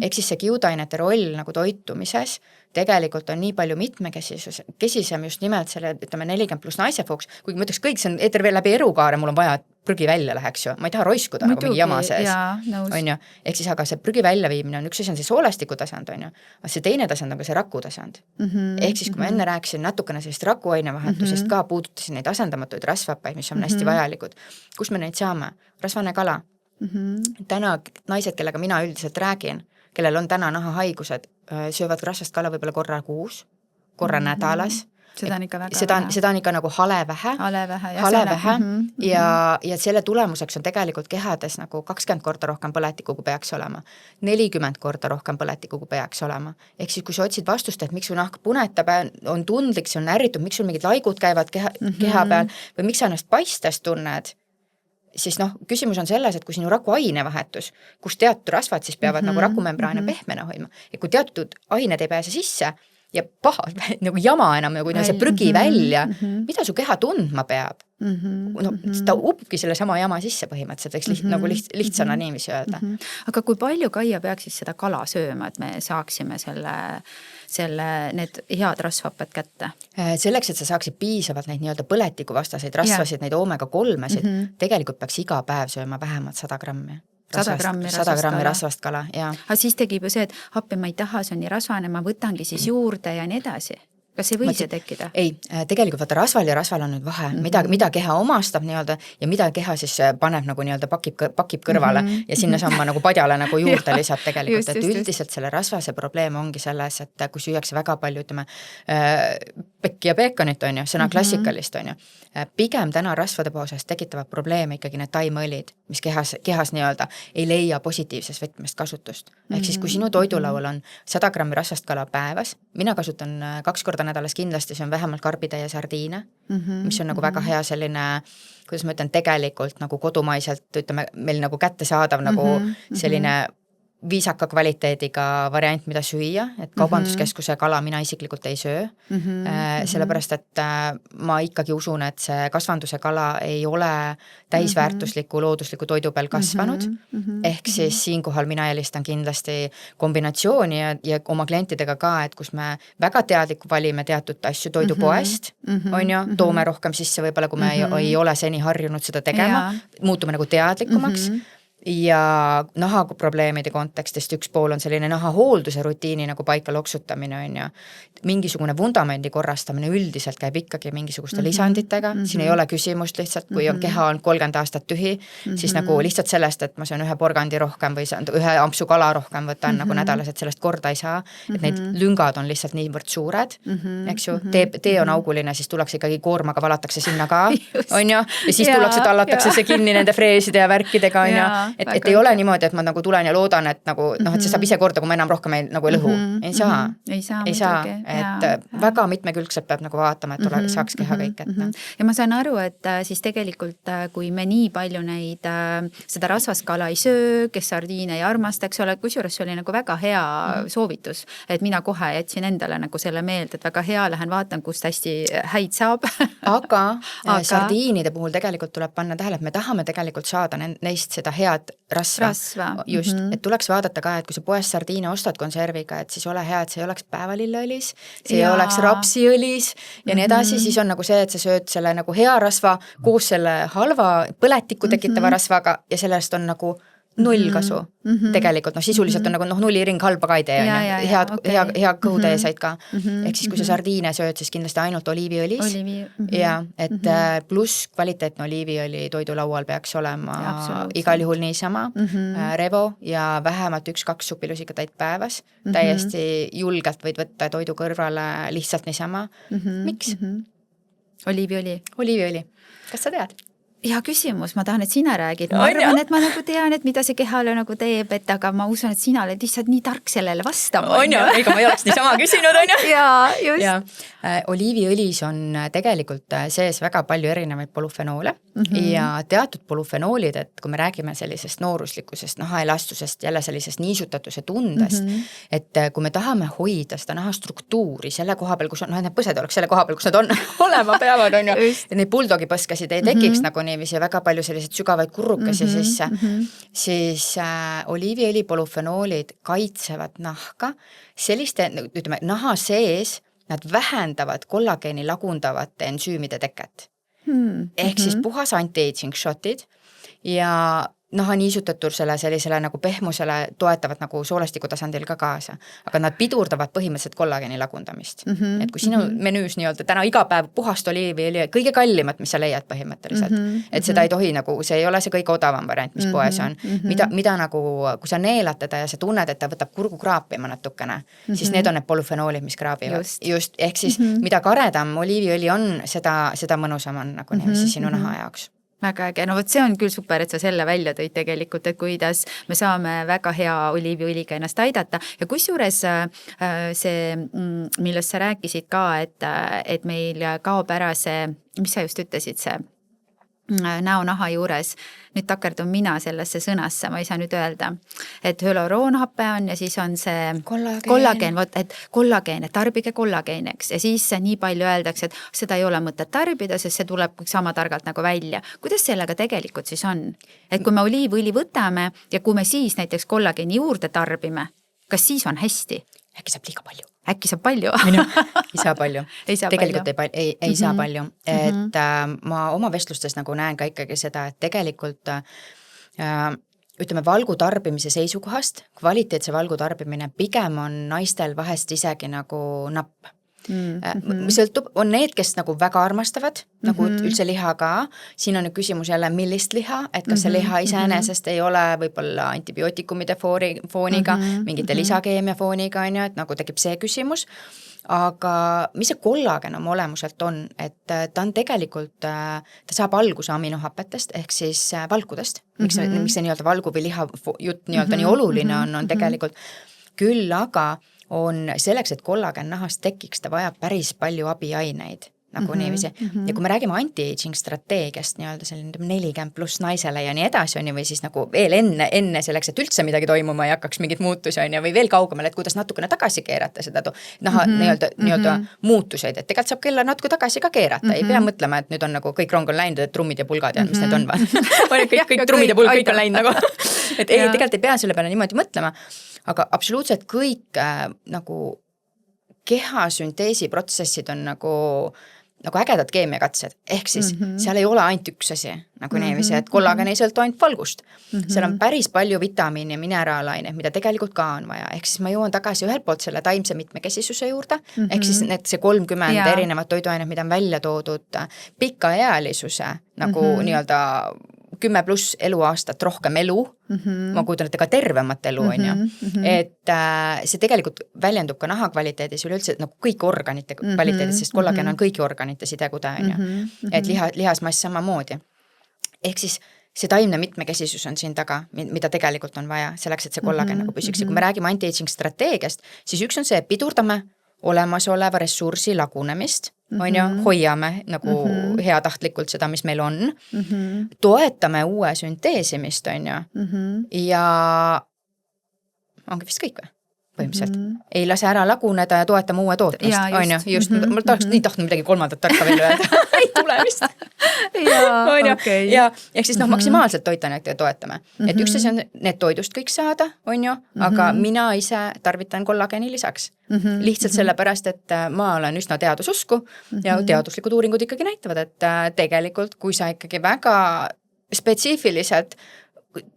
Ehk siis see kiudainete roll nagu toitumises tegelikult on nii palju mitmekesisem just nimelt selle, ütleme 40+ naise fookus, kuigi ma ütleks kõik, see on läbi erukaare, mul on vaja, et prügi välja läheks ju, ma ei taha roiskuda nagu mingi jama sees, on ju, ehk siis aga see prügi väljaviimine on üks asi on see soolestiku tasand, on ju, aga see teine tasand on ka see raku tasand. Ehk siis, kui ma enne rääkisin natukene sellist rakuainevahetusest ka, puudutasin neid asendamatuid rasvhappeid, mis on hästi vajalikud. Kus me neid saame? Rasvane kala. Täna naised, kellega mina üldiselt räägin, kellel on täna nahahaigused, söövad rasvast kala võib-olla korra kuus, korra nädalas. Seda on ikka väga vähe. Seda on ikka nagu hale vähe. Ja selle tulemuseks on tegelikult kehades nagu 20 korda rohkem põletikku, kui peaks olema. 40 korda rohkem põletikku, kui peaks olema. Ehk siis, kui sa otsid vastust, et miks su nahk punetab, on tundlik, see on ärritud, miks sul mingid laigud käivad keha peal või miks sa ennast paistes tunned, siis küsimus on selles, et kui sinu rakuainevahetus, kus teatud rasvad siis peavad nagu rakumembraane pehmena hoidma, ja kui teatud ained ei pääse sisse ja paha, nagu jama enam, nagu see prügi välja, mida su keha tundma peab? Ta upubki selle sama jama sisse põhimõtteliselt, eks nagu lihtsana niiviisi öelda. Aga kui palju Kaia peaks siis seda kala sööma, et me saaksime need head rasvhapped kätte? Selleks, et sa saaksid piisavalt neid nii-öelda põletikuvastaseid rasvasid, neid omega-3-sid, tegelikult peaks iga päev sööma vähemalt 100 grammi. 100 grammi rasvast kala, jaa. Aga siis tegib ju see, et appi ma ei taha, see on nii rasvane, ma võtangi siis juurde ja nii edasi. Kas ei või see tekkida? Ei, tegelikult vaata rasval ja rasval on nüüd vahe, mida keha omastab nii-öelda ja mida keha siis paneb nagu nii-öelda pakib kõrvale ja sinna samma nagu padjale nagu juurde lisab tegelikult, et üldiselt selle rasvase probleem ongi selles, et kui süüakse väga palju, ütleme, pekki ja peekonit, on ju, sõna klassikalist, on ju, pigem täna rasvade poosest tekitavad probleeme ikkagi need taimeõlid, mis kehas nii-öelda ei leia positiivses võtmest kasutust. Ehk siis, kui sinu toidulaual on 100 grammi rasvast kala päevas, mina kasutan 2 korda nädalas kindlasti, see on vähemalt karbitäie sardiine, mis on nagu väga hea selline, kuidas ma ütlen, tegelikult nagu kodumaiselt, ütleme, meil nagu kättesaadav nagu selline viisaka kvaliteediga variant, mida süüa, et kaubanduskeskuse kala mina isiklikult ei söö, sellepärast, et ma ikkagi usun, et see kasvanduse kala ei ole täisväärtusliku loodusliku toidu peal kasvanud, ehk siis siinkohal mina eelistan kindlasti kombinatsiooni ja oma klientidega ka, et kus me väga teadlikult valime teatud asju toidupoest, on ju, toome rohkem sisse võib-olla, kui me ei ole seni harjunud seda tegema, muutume nagu teadlikumaks, ja nahaprobleemide kontekstist üks pool on selline nahahoolduse rutiini nagu paika loksutamine, on ju. Mingisugune vundamendi korrastamine üldiselt käib ikkagi mingisuguste lisanditega, siin ei ole küsimust lihtsalt, kui keha on 30 aastat tühi, siis nagu lihtsalt sellest, et ma söön ühe porgandi rohkem või ühe ampsu kala rohkem võtan nagu nädalas, et sellest korda ei saa, et need lüngad on lihtsalt niivõrd suured, eks ju, tee on auguline, siis tullakse ikkagi koormaga valatakse sinna ka, on ju, ja siis tullakse tallatakse see kinni nende freeside ja värkidega, on ju, et ei ole niimoodi, et ma nagu tulen ja loodan, et nagu, et see saab ise korda, kui ma enam rohkem ei lõhu. Ei saa. Et väga mitmekülgselt peab nagu vaatama, et saaks keha kõik ette. Ja ma saan aru, et siis tegelikult, kui me nii palju neid, seda rasvaskala ei söö, kes sardiine ei armasta, eks ole, kusjuures see oli nagu väga hea soovitus, et mina kohe jätsin endale nagu selle meelde, et väga hea, lähen vaatan, kust hästi häid saab. Aga sardiinide puhul tegelikult tuleb panna tähele, et me tahame tegelikult saada neist seda head rasva. Just, et tuleks vaadata ka, et kui sa poes sardiine ostad konserviga, et siis ole hea, et see ei oleks päevalilleõlis, see ei oleks rapsiõlis ja nii edasi, siis on nagu see, et sa sööd selle nagu hea rasva koos selle halva põletikku tekitava rasvaga ja sellest on nagu nullkasu tegelikult, sisuliselt on nagu nulliring halba ka ei tee, hea kõhutee said ka. Ehk siis, kui sa sardiine sööd, siis kindlasti ainult oliiviõlis. Ja, et pluss kvaliteetne oliiviõli toidulaual peaks olema igal juhul niisama, revo ja vähemalt 1-2 supilusikatäit päevas. Täiesti julgelt võid võtta toidu kõrvale lihtsalt niisama. Miks? Oliiviõli. Kas sa tead? Hea küsimus, ma tahan, et sina räägid. Ma arvan, et ma nagu tean, et mida see kehale nagu teeb, et aga ma usun, et sina oled lihtsalt nii tark sellele vastama. On ju, ega ma ei oleks niisama küsinud, on ju? Jaa, just. Ja, oliiviõlis on tegelikult sees väga palju erinevaid polüfenoole ja teatud polüfenoolid, et kui me räägime sellisest nooruslikkusest, nahaelastusest, jälle sellisest niisutatuse tundest, et kui me tahame hoida seda nahastruktuuri selle koha peal, kus on, need põsed oleks selle koha peal, kus nad on olema peavad, on ju, et neid buldogi põskasid ei tekiks nagu niiviisi väga palju selliseid sügavaid kurrukesi sisse, siis oliiviõli polüfenoolid kaitsevad nahka selliste, ütleme, naha sees nad vähendavad kollageeni lagundavate ensüümide teket. Ehk siis puhas anti-aging shotid ja naha niisutatusele sellisele nagu pehmusele toetavad nagu soolestiku tasandil ka kaasa, aga nad pidurdavad põhimõtteliselt kollageeni lagundamist. Et kui sinu menüüs nii-öelda täna iga päev puhast oliiviõli, kõige kallimat, mis sa leiad põhimõtteliselt, et seda ei tohi nagu, see ei ole see kõige odavam variant, mis poes on. Mida nagu, kui sa neelad teda ja sa tunned, et ta võtab kurgu kraapima natukene, siis need on need polüfenoolid, mis kraabivad. Just, ehk siis mida karedam oliiviõli on, seda mõnusam on nagu niiviisi sinu naha jaoks. Väga äge, no võt see on küll super, et sa selle välja tõid tegelikult, et kuidas me saame väga hea oliiviõliga ennast aidata ja kusjuures see, millest sa rääkisid ka, et meil kaob ära see, mis sa just ütlesid, see näonaha juures, nüüd takerdun mina sellesse sõnasse, ma ei saa nüüd öelda, et hüaloroonhappe on ja siis on see kollageen, et kollageen, et tarbige kollageeneks ja siis nii palju öeldakse, et seda ei ole mõtet tarbida, sest see tuleb sama targalt nagu välja. Kuidas sellega tegelikult siis on? Et kui me oliivõli võtame ja kui me siis näiteks kollageeni juurde tarbime, kas siis on hästi? Äkki saab liiga palju. Äkki saab palju? Ei saa palju. Tegelikult ei saa palju. Et ma oma vestlustes nagu näen ka ikkagi seda, et tegelikult ütleme valgu tarbimise seisukohast, kvaliteetse valgu tarbimine pigem on naistel vahest isegi nagu napp. Mis sõltub, on need, kes nagu väga armastavad, nagu üldse liha ka, siin on küsimus jälle, millist liha, et kas see liha iseenesest ei ole võib-olla antibiootikumide fooniga, mingite lisakeemia fooniga, on ju, et nagu tekib see küsimus, aga mis see kollagen oma olemuselt on, et ta on tegelikult, ta saab alguse aminohapetest ehk siis valkudest, miks see nii-öelda valgu või liha jutt nii-öelda nii oluline on tegelikult küll, aga on selleks, et kollagen nahast tekiks, ta vajab päris palju abiaineid, nagu niiviisi. Ja kui me räägime anti-aging strateegiast, nii-öelda selline 40 pluss naisele ja nii edasi, on ju, või siis nagu veel enne selleks, et üldse midagi toimuma ei hakkaks mingit muutusi, on ju, või veel kaugemale, et kuidas natukene tagasi keerata seda naha nii-öelda muutuseid, et tegelikult saab kella natuke tagasi ka keerata, ei pea mõtlema, et nüüd on nagu kõik rong on läinud, et trummid ja pulgad ja mis need on, kõik trummid ja pulg, kõik on läinud nagu, et ei, tegelikult ei pea selle peale niimoodi mõtlema, aga absoluutselt kõik nagu kehasünteesi protsessid on nagu ägedad keemiakatsed, ehk siis seal ei ole ainult üks asi, nagu niiviisi, et kollagen ei sõltu ainult valgust. Seal on päris palju vitamiini ja mineraalaineid, mida tegelikult ka on vaja, ehk siis ma jõuan tagasi ühelt poolt selle taimse mitmekesisuse juurde, ehk siis see 30 erinevat toiduainet, mida on välja toodud pikaealisuse nagu nii-öelda 10 pluss eluaastat rohkem elu, ma kujutan, et ka tervemat elu on ju, et see tegelikult väljendub ka naha kvaliteedis üleüldse, nagu kõik organite kvaliteedis, sest kollagen on kõigi organite sidekude on ju, et lihasmass samamoodi. Ehk siis see taimne mitmekesisus on siin taga, mida tegelikult on vaja selleks, et see kollagen nagu püsiks. Ja kui me räägime anti-aging strateegiast, siis üks on see, pidurdame olemasoleva ressursi lagunemist, on ju, hoiame nagu heatahtlikult seda, mis meil on, toetame uue sünteesimist, on ju, ja ongi vist kõik või? Põhimõtteliselt. Ei lase ära laguneda ja toetama uue tootmist, on ju, just, ma tahaks nii tahtnud midagi kolmandat tarka veel öelda, ei tule vist. Ja ehk siis maksimaalselt toitainetega toetame, et üks asi on need toidust kõik saada, on ju, aga mina ise tarvitan kollageni lisaks. Lihtsalt sellepärast, et ma olen üsna teadususku ja teaduslikud uuringud ikkagi näitavad, et tegelikult kui sa ikkagi väga spetsiifiliselt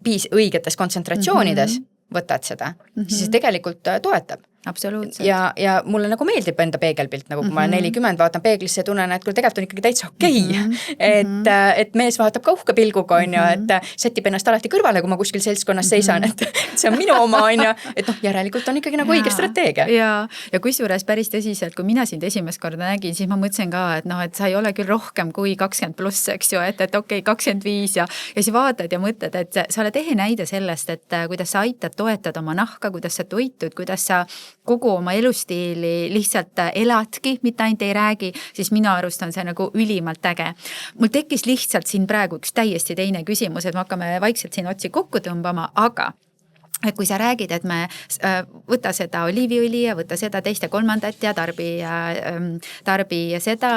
õigetes kontsentratsioonides võtad seda, siis see tegelikult toetab. Absoluutselt. Ja mulle nagu meeldib enda peegelpilt, nagu kui ma 40 vaatan peeglisse ja tunnen, et küll tegelikult on ikkagi täitsa okei. Et mees vaatab ka uhke pilguga, on ju, et sätib ennast alati kõrvale, kui ma kuskil seltskonnas seisan, et see on minu oma, on ju, et järelikult on ikkagi nagu õige strateegia. Ja kusjuures päris tõsiselt, kui mina sind esimest korda nägin, siis ma mõtlesin ka, et et sa ei ole küll rohkem kui 20+, eks ju, et okei, 25 ja siis vaatad ja mõtled, et sa oled ehe näide sellest, et kuidas sa aitad toetada oma nahka, kuidas sa toitud, kuidas sa kogu oma elustiili lihtsalt eladki, mitte ainult ei räägi, siis minu arust on see nagu ülimalt äge. Mul tekkis lihtsalt siin praegu üks täiesti teine küsimus, et me hakkame vaikselt siin otsi kokku tõmbama, aga et kui sa räägid, et me võta seda oliiviõli ja võta seda teist ja kolmandat ja tarbi seda,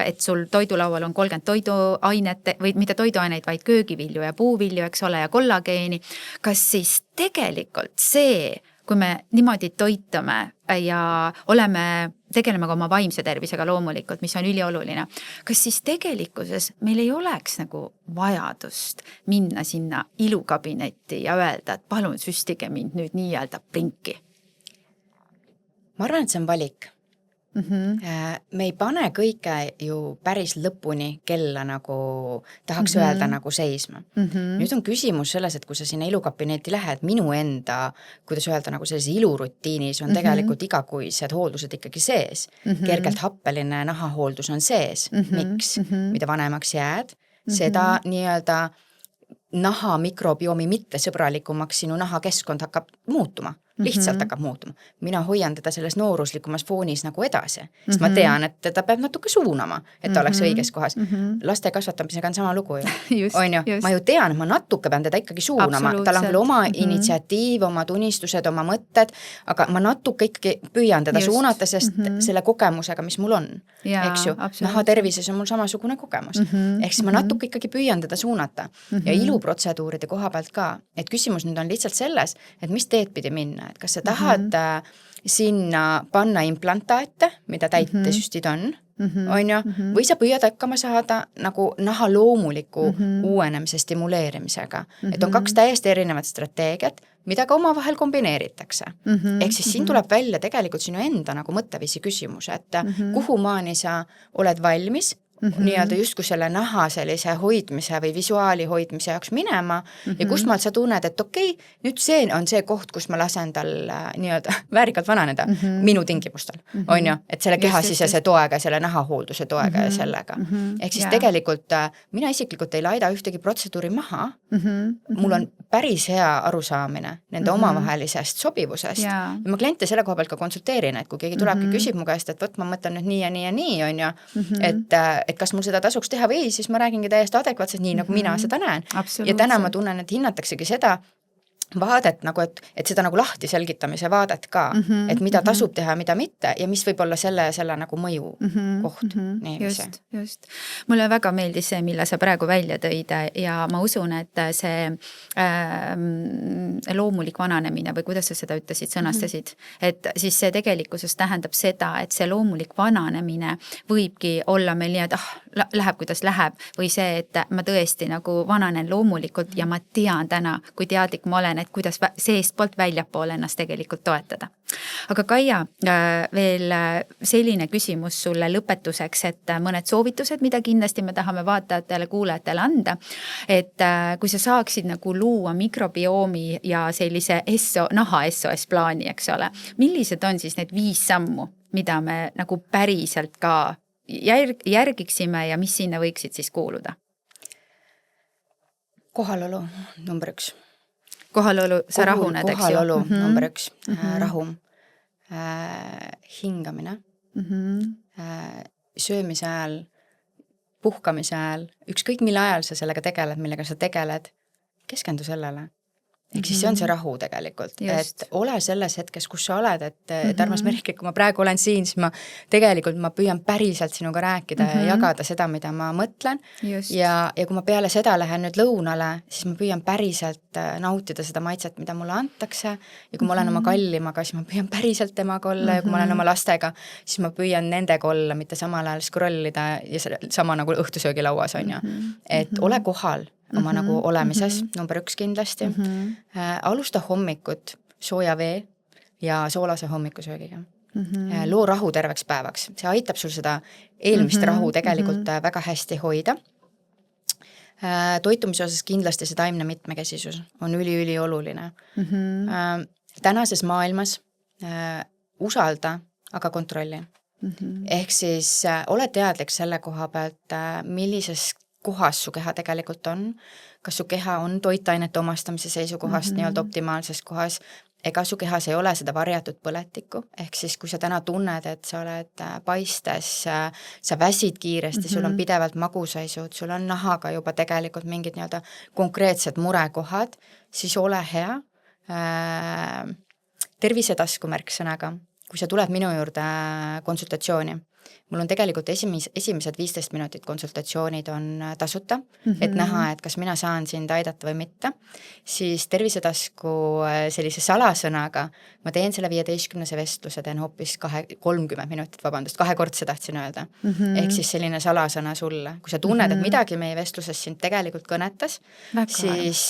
et sul toidulaual on 30 toiduainet või mitte toiduaineid, vaid köögivilju ja puuvilju, eks ole, ja kollageeni. Kas siis tegelikult see, kui me niimoodi toitume ja tegeleme ka oma vaimse tervisega loomulikult, mis on ülioluline, kas siis tegelikkuses meil ei oleks nagu vajadust minna sinna ilukabinetti ja öelda, et palun süstige mind nüüd nii-öelda prinki? Ma arvan, et see on valik. Me ei pane kõike ju päris lõpuni kella nagu tahaks öelda nagu seisma. Nüüd on küsimus selles, et kui sa sinna ilukabinetti lähed, minu enda, kuidas öelda, nagu selles ilurutiinis on tegelikult igakuised hooldused ikkagi sees. Kergelt happeline nahahooldus on sees. Miks? Mida vanemaks jääd, seda nii-öelda naha mikrobiomi mitte sõbralikumaks sinu nahakeskkond hakkab muutuma. Lihtsalt hakkab muutuma. Mina hoian teda selles nooruslikumas foonis nagu edasi, sest ma tean, et teda peab natuke suunama, et ta oleks õiges kohas. Laste kasvatamisega on sama lugu ju. Ma ju tean, et ma natuke pean teda ikkagi suunama. Tal on küll oma initsiatiiv, oma tunistused, oma mõtted, aga ma natuke ikkagi püüan teda suunata, sest selle kogemusega, mis mul on, eks ju, naha tervises on mul samasugune kogemus. Ehk siis ma natuke ikkagi püüan teda suunata. Ja iluprotseduuride koha pealt ka. Et küsimus nüüd on lihtsalt selles, et mis teed pidi minna. Et kas sa tahad sinna panna implantaate, mida täitesüstid on ju, või sa püüad hakkama saada nagu naha loomuliku uuenemise stimuleerimisega. Et on 2 täiesti erinevat strateegiat, mida ka omavahel kombineeritakse. Ehk siis siin tuleb välja tegelikult sinu enda nagu mõtteviisi küsimus, et kuhu maani sa oled valmis nii-öelda justkui selle naha sellise hoidmise või visuaali hoidmise jaoks minema ja kust maalt sa tunned, et okei, nüüd see on see koht, kus ma lasen tal nii-öelda väärikalt vananeda minu tingimustel, on ju, et selle kehasisese toega, selle nahahoolduse toega ja sellega. Ehk siis tegelikult mina isiklikult ei laida ühtegi protseduuri maha, mul on päris hea arusaamine nende omavahelisest sobivusest ja ma kliente selle koha pealt ka konsulteerin, et kui keegi tulebki küsib mu käest, et võt ma mõtlen nüüd nii ja nii ja nii, on ju, et kas mul seda tasuks teha või ei, siis ma räägingi täiesti adekvaatselt nii, nagu mina seda näen. Ja täna ma tunnen, et hinnataksegi seda vaadet nagu, et seda nagu lahti selgitamise vaadet ka, et mida tasub teha, mida mitte ja mis võib olla selle nagu mõju koht. Just. Mulle väga meeldis see, mille sa praegu välja tõid ja ma usun, et see loomulik vananemine või kuidas sa seda ütlesid, sõnastasid, et siis see tegelikkuses tähendab seda, et see loomulik vananemine võibki olla meil nii, et läheb kuidas läheb või see, et ma tõesti nagu vananen loomulikult ja ma tean täna, kui teadlik ma olen, et kuidas seest poolt väljapoole ennast tegelikult toetada. Aga Kaia, veel selline küsimus sulle lõpetuseks, et mõned soovitused, mida kindlasti me tahame vaatajatele, kuulajatele anda, et kui sa saaksid nagu luua mikrobiomi ja sellise naha SOS plaani, eks ole, millised on siis need 5 sammu, mida me nagu päriselt ka järgiksime ja mis sinna võiksid siis kuuluda? Kohalolu, number 1. Kohalolu, sa rahuned, eks ju? Kohalolu, number 1, rahu, hingamine, söömise ajal, puhkamise ajal, ükskõik mille ajal sa sellega tegeled, millega sa tegeled, keskendu sellele. Ehk siis see on see rahu tegelikult, et ole selles hetkes, kus sa oled, et armas Merike, kui ma praegu olen siin, siis ma püüan päriselt sinuga rääkida ja jagada seda, mida ma mõtlen ja kui ma peale seda lähen nüüd lõunale, siis ma püüan päriselt nautida seda maitset, mida mulle antakse ja kui ma olen oma kallimaga, siis ma püüan päriselt temaga olla ja kui ma olen oma lastega, siis ma püüan nendega olla, mitte samal ajal scrollida ja sama nagu õhtusöögilauas on ju, et ole kohal oma nagu olemises, number 1 kindlasti. Alusta hommikut sooja vee ja soolase hommikusöögiga. Loo rahu terveks päevaks. See aitab sul seda eelmist rahu tegelikult väga hästi hoida. Toitumise osas kindlasti see taimne mitmekesisus on üli oluline. Tänases maailmas usalda, aga kontrolli. Ehk siis ole teadlik selle koha pealt, millises kohas su keha tegelikult on, kas su keha on toitainete omastamise seisukohast nii-öelda optimaalses kohas, ega su kehas ei ole seda varjatud põletikku, ehk siis kui sa täna tunned, et sa oled paistes, sa väsid kiiresti, sul on pidevalt magusaisud, sul on nahaga juba tegelikult mingid nii-öelda konkreetsed murekohad, siis ole hea. Tervisetasku märksõnaga, kui sa tuled minu juurde konsultatsiooni, mul on tegelikult esimesed 15 minutit konsultatsioonid on tasuta, et näha, et kas mina saan sind aidata või mitte, siis tervisetasku sellise salasõnaga ma teen selle 15 vestluse, teen hoopis 30 minutit, kahekordse tahtsin öelda. Ehk siis selline salasõna sulle. Kui sa tunned, et midagi meie vestluses sind tegelikult kõnetas, siis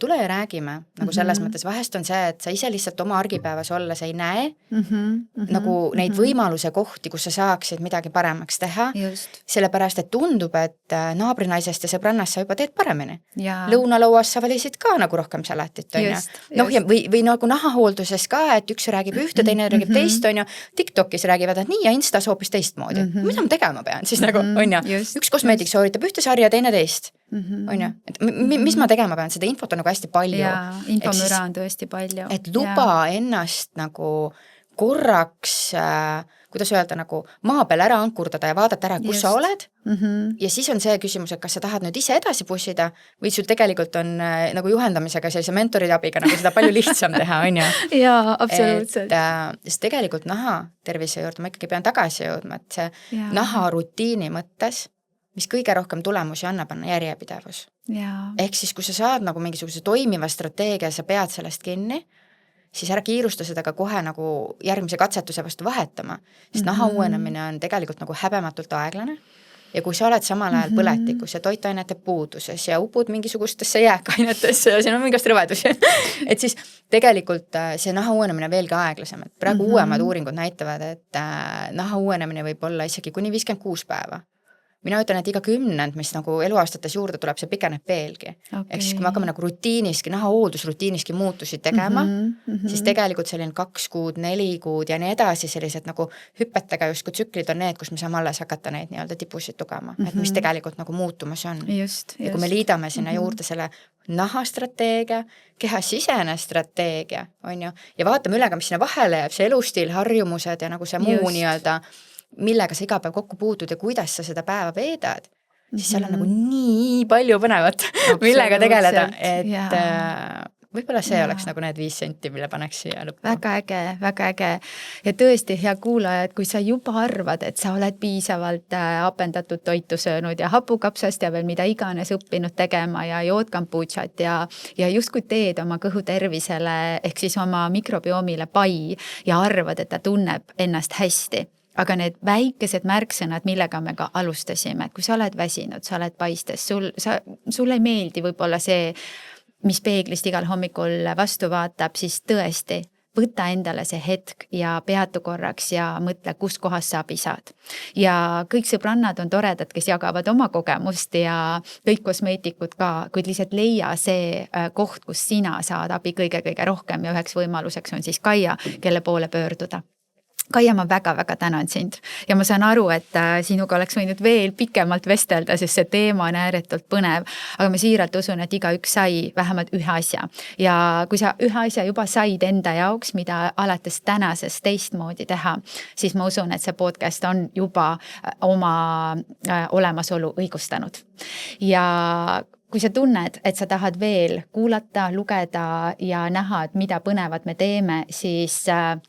tule ja räägime. Nagu selles mõttes vahest on see, et sa ise lihtsalt oma argipäevas olles ei näe nagu neid võimaluse kohti, kus sa saaksid midagi paremaks teha, sellepärast, et tundub, et naabrinaisest ja sõbrannast sa juba teed paremini. Lõunalauas sa valisid ka nagu rohkem salatit, on ju. Noh, või nagu nahahoolduses ka, et üks räägib ühte, teine räägib teist, on ju. TikTokis räägivad, et nii ja Instas hoopis teistmoodi. Mida ma tegema pean siis nagu, on ju. Üks kosmeetik sooritab ühte sarja, teine teist. On ju. Mis ma tegema pean? Seda infot on nagu hästi palju. Infomüra on tõesti palju. Et luba ennast nagu korraks kuidas öelda, nagu maa peal ära ankurdada ja vaadata ära, kus sa oled. Ja siis on see küsimus, et kas sa tahad nüüd ise edasi pushida või sul tegelikult on nagu juhendamisega sellise mentoride abiga nagu seda palju lihtsam teha, on ju? Jaa, absoluutselt. Sest tegelikult naha tervise juurde ma ikkagi pean tagasi jõudma, et see naha rutiini mõttes, mis kõige rohkem tulemusi annab, on järjepidevus. Ehk siis, kui sa saad nagu mingisuguse toimiva strateegia, sa pead sellest kinni, siis ära kiirusta seda ka kohe nagu järgmise katsetuse vastu vahetama, sest naha uuenemine on tegelikult nagu häbematult aeglane ja kui sa oled samal ajal põletikus ja toitainete puuduses ja upud mingisugustesse jääkainetesse ja siin on mingast rõvedusi, et siis tegelikult see naha uuenemine veelgi aeglasem, et praegu uuemad uuringud näitavad, et naha uuenemine võib olla isegi kuni 56 päeva. Mina ütlen, et iga 10, mis nagu eluaastates juurde tuleb, see pikeneb veelgi. Ehk siis, kui me hakkame nagu rutiiniski, naha hooldusrutiiniski muutusi tegema, siis tegelikult selline 2 kuud, 4 kuud ja nii edasi, sellised nagu hüppetega justkui tsüklid on need, kus me saame alles hakata neid nii-öelda tipusid tugema, et mis tegelikult nagu muutumas on. Ja kui me liidame sinna juurde selle nahastrateegia, kehasisene strateegia, on ju, ja vaatame üle ka, mis sinna vahele jääb, see elustiil, harjumused ja nagu see muu nii-öelda millega sa iga päev kokku puutud ja kuidas sa seda päeva veedad, siis seal on nagu nii palju põnevat, millega tegeleda, et võib-olla see oleks nagu need 5 senti, mille paneks siia lõppu. Väga äge. Ja tõesti, hea kuulaja, et kui sa juba arvad, et sa oled piisavalt apendatud toitu söönud ja hapukapsast ja veel mida iganes õppinud tegema ja jood kamputšat ja justkui teed oma kõhu tervisele ehk siis oma mikrobiomile pai ja arvad, et ta tunneb ennast hästi. Aga need väikesed märksõnad, millega me ka alustasime, et kui sa oled väsinud, sa oled paistes, sul ei meeldi võib-olla see, mis peeglist igal hommikul vastu vaatab, siis tõesti võta endale see hetk ja peatu korraks ja mõtle, kus kohas sa abi saad. Ja kõik sõbrannad on toredad, kes jagavad oma kogemust ja kõik kosmeetikud ka, kuid lihtsalt leia see koht, kus sina saad abi kõige-kõige rohkem ja üheks võimaluseks on siis Kaia, kelle poole pöörduda. Kaia, ma väga-väga tänan sind ja ma saan aru, et sinuga oleks võinud veel pikemalt vestelda, sest see teema on ääretult põnev, aga ma siiralt usun, et igaüks sai vähemalt ühe asja ja kui sa ühe asja juba said enda jaoks, mida alates tänasest teistmoodi teha, siis ma usun, et see podcast on juba oma olemasolu õigustanud ja kui sa tunned, et sa tahad veel kuulata, lugeda ja näha, et mida põnevat me teeme, siis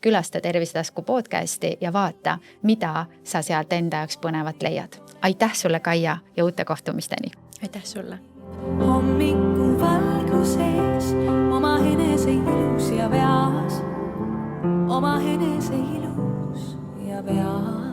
külasta Tervisetasku podcasti ja vaata, mida sa sealt enda jaoks põnevat leiad. Aitäh sulle, Kaia, ja uute kohtumisteni! Aitäh sulle! Hommiku valguses oma enese ilus ja veas, oma enese ilus ja veas.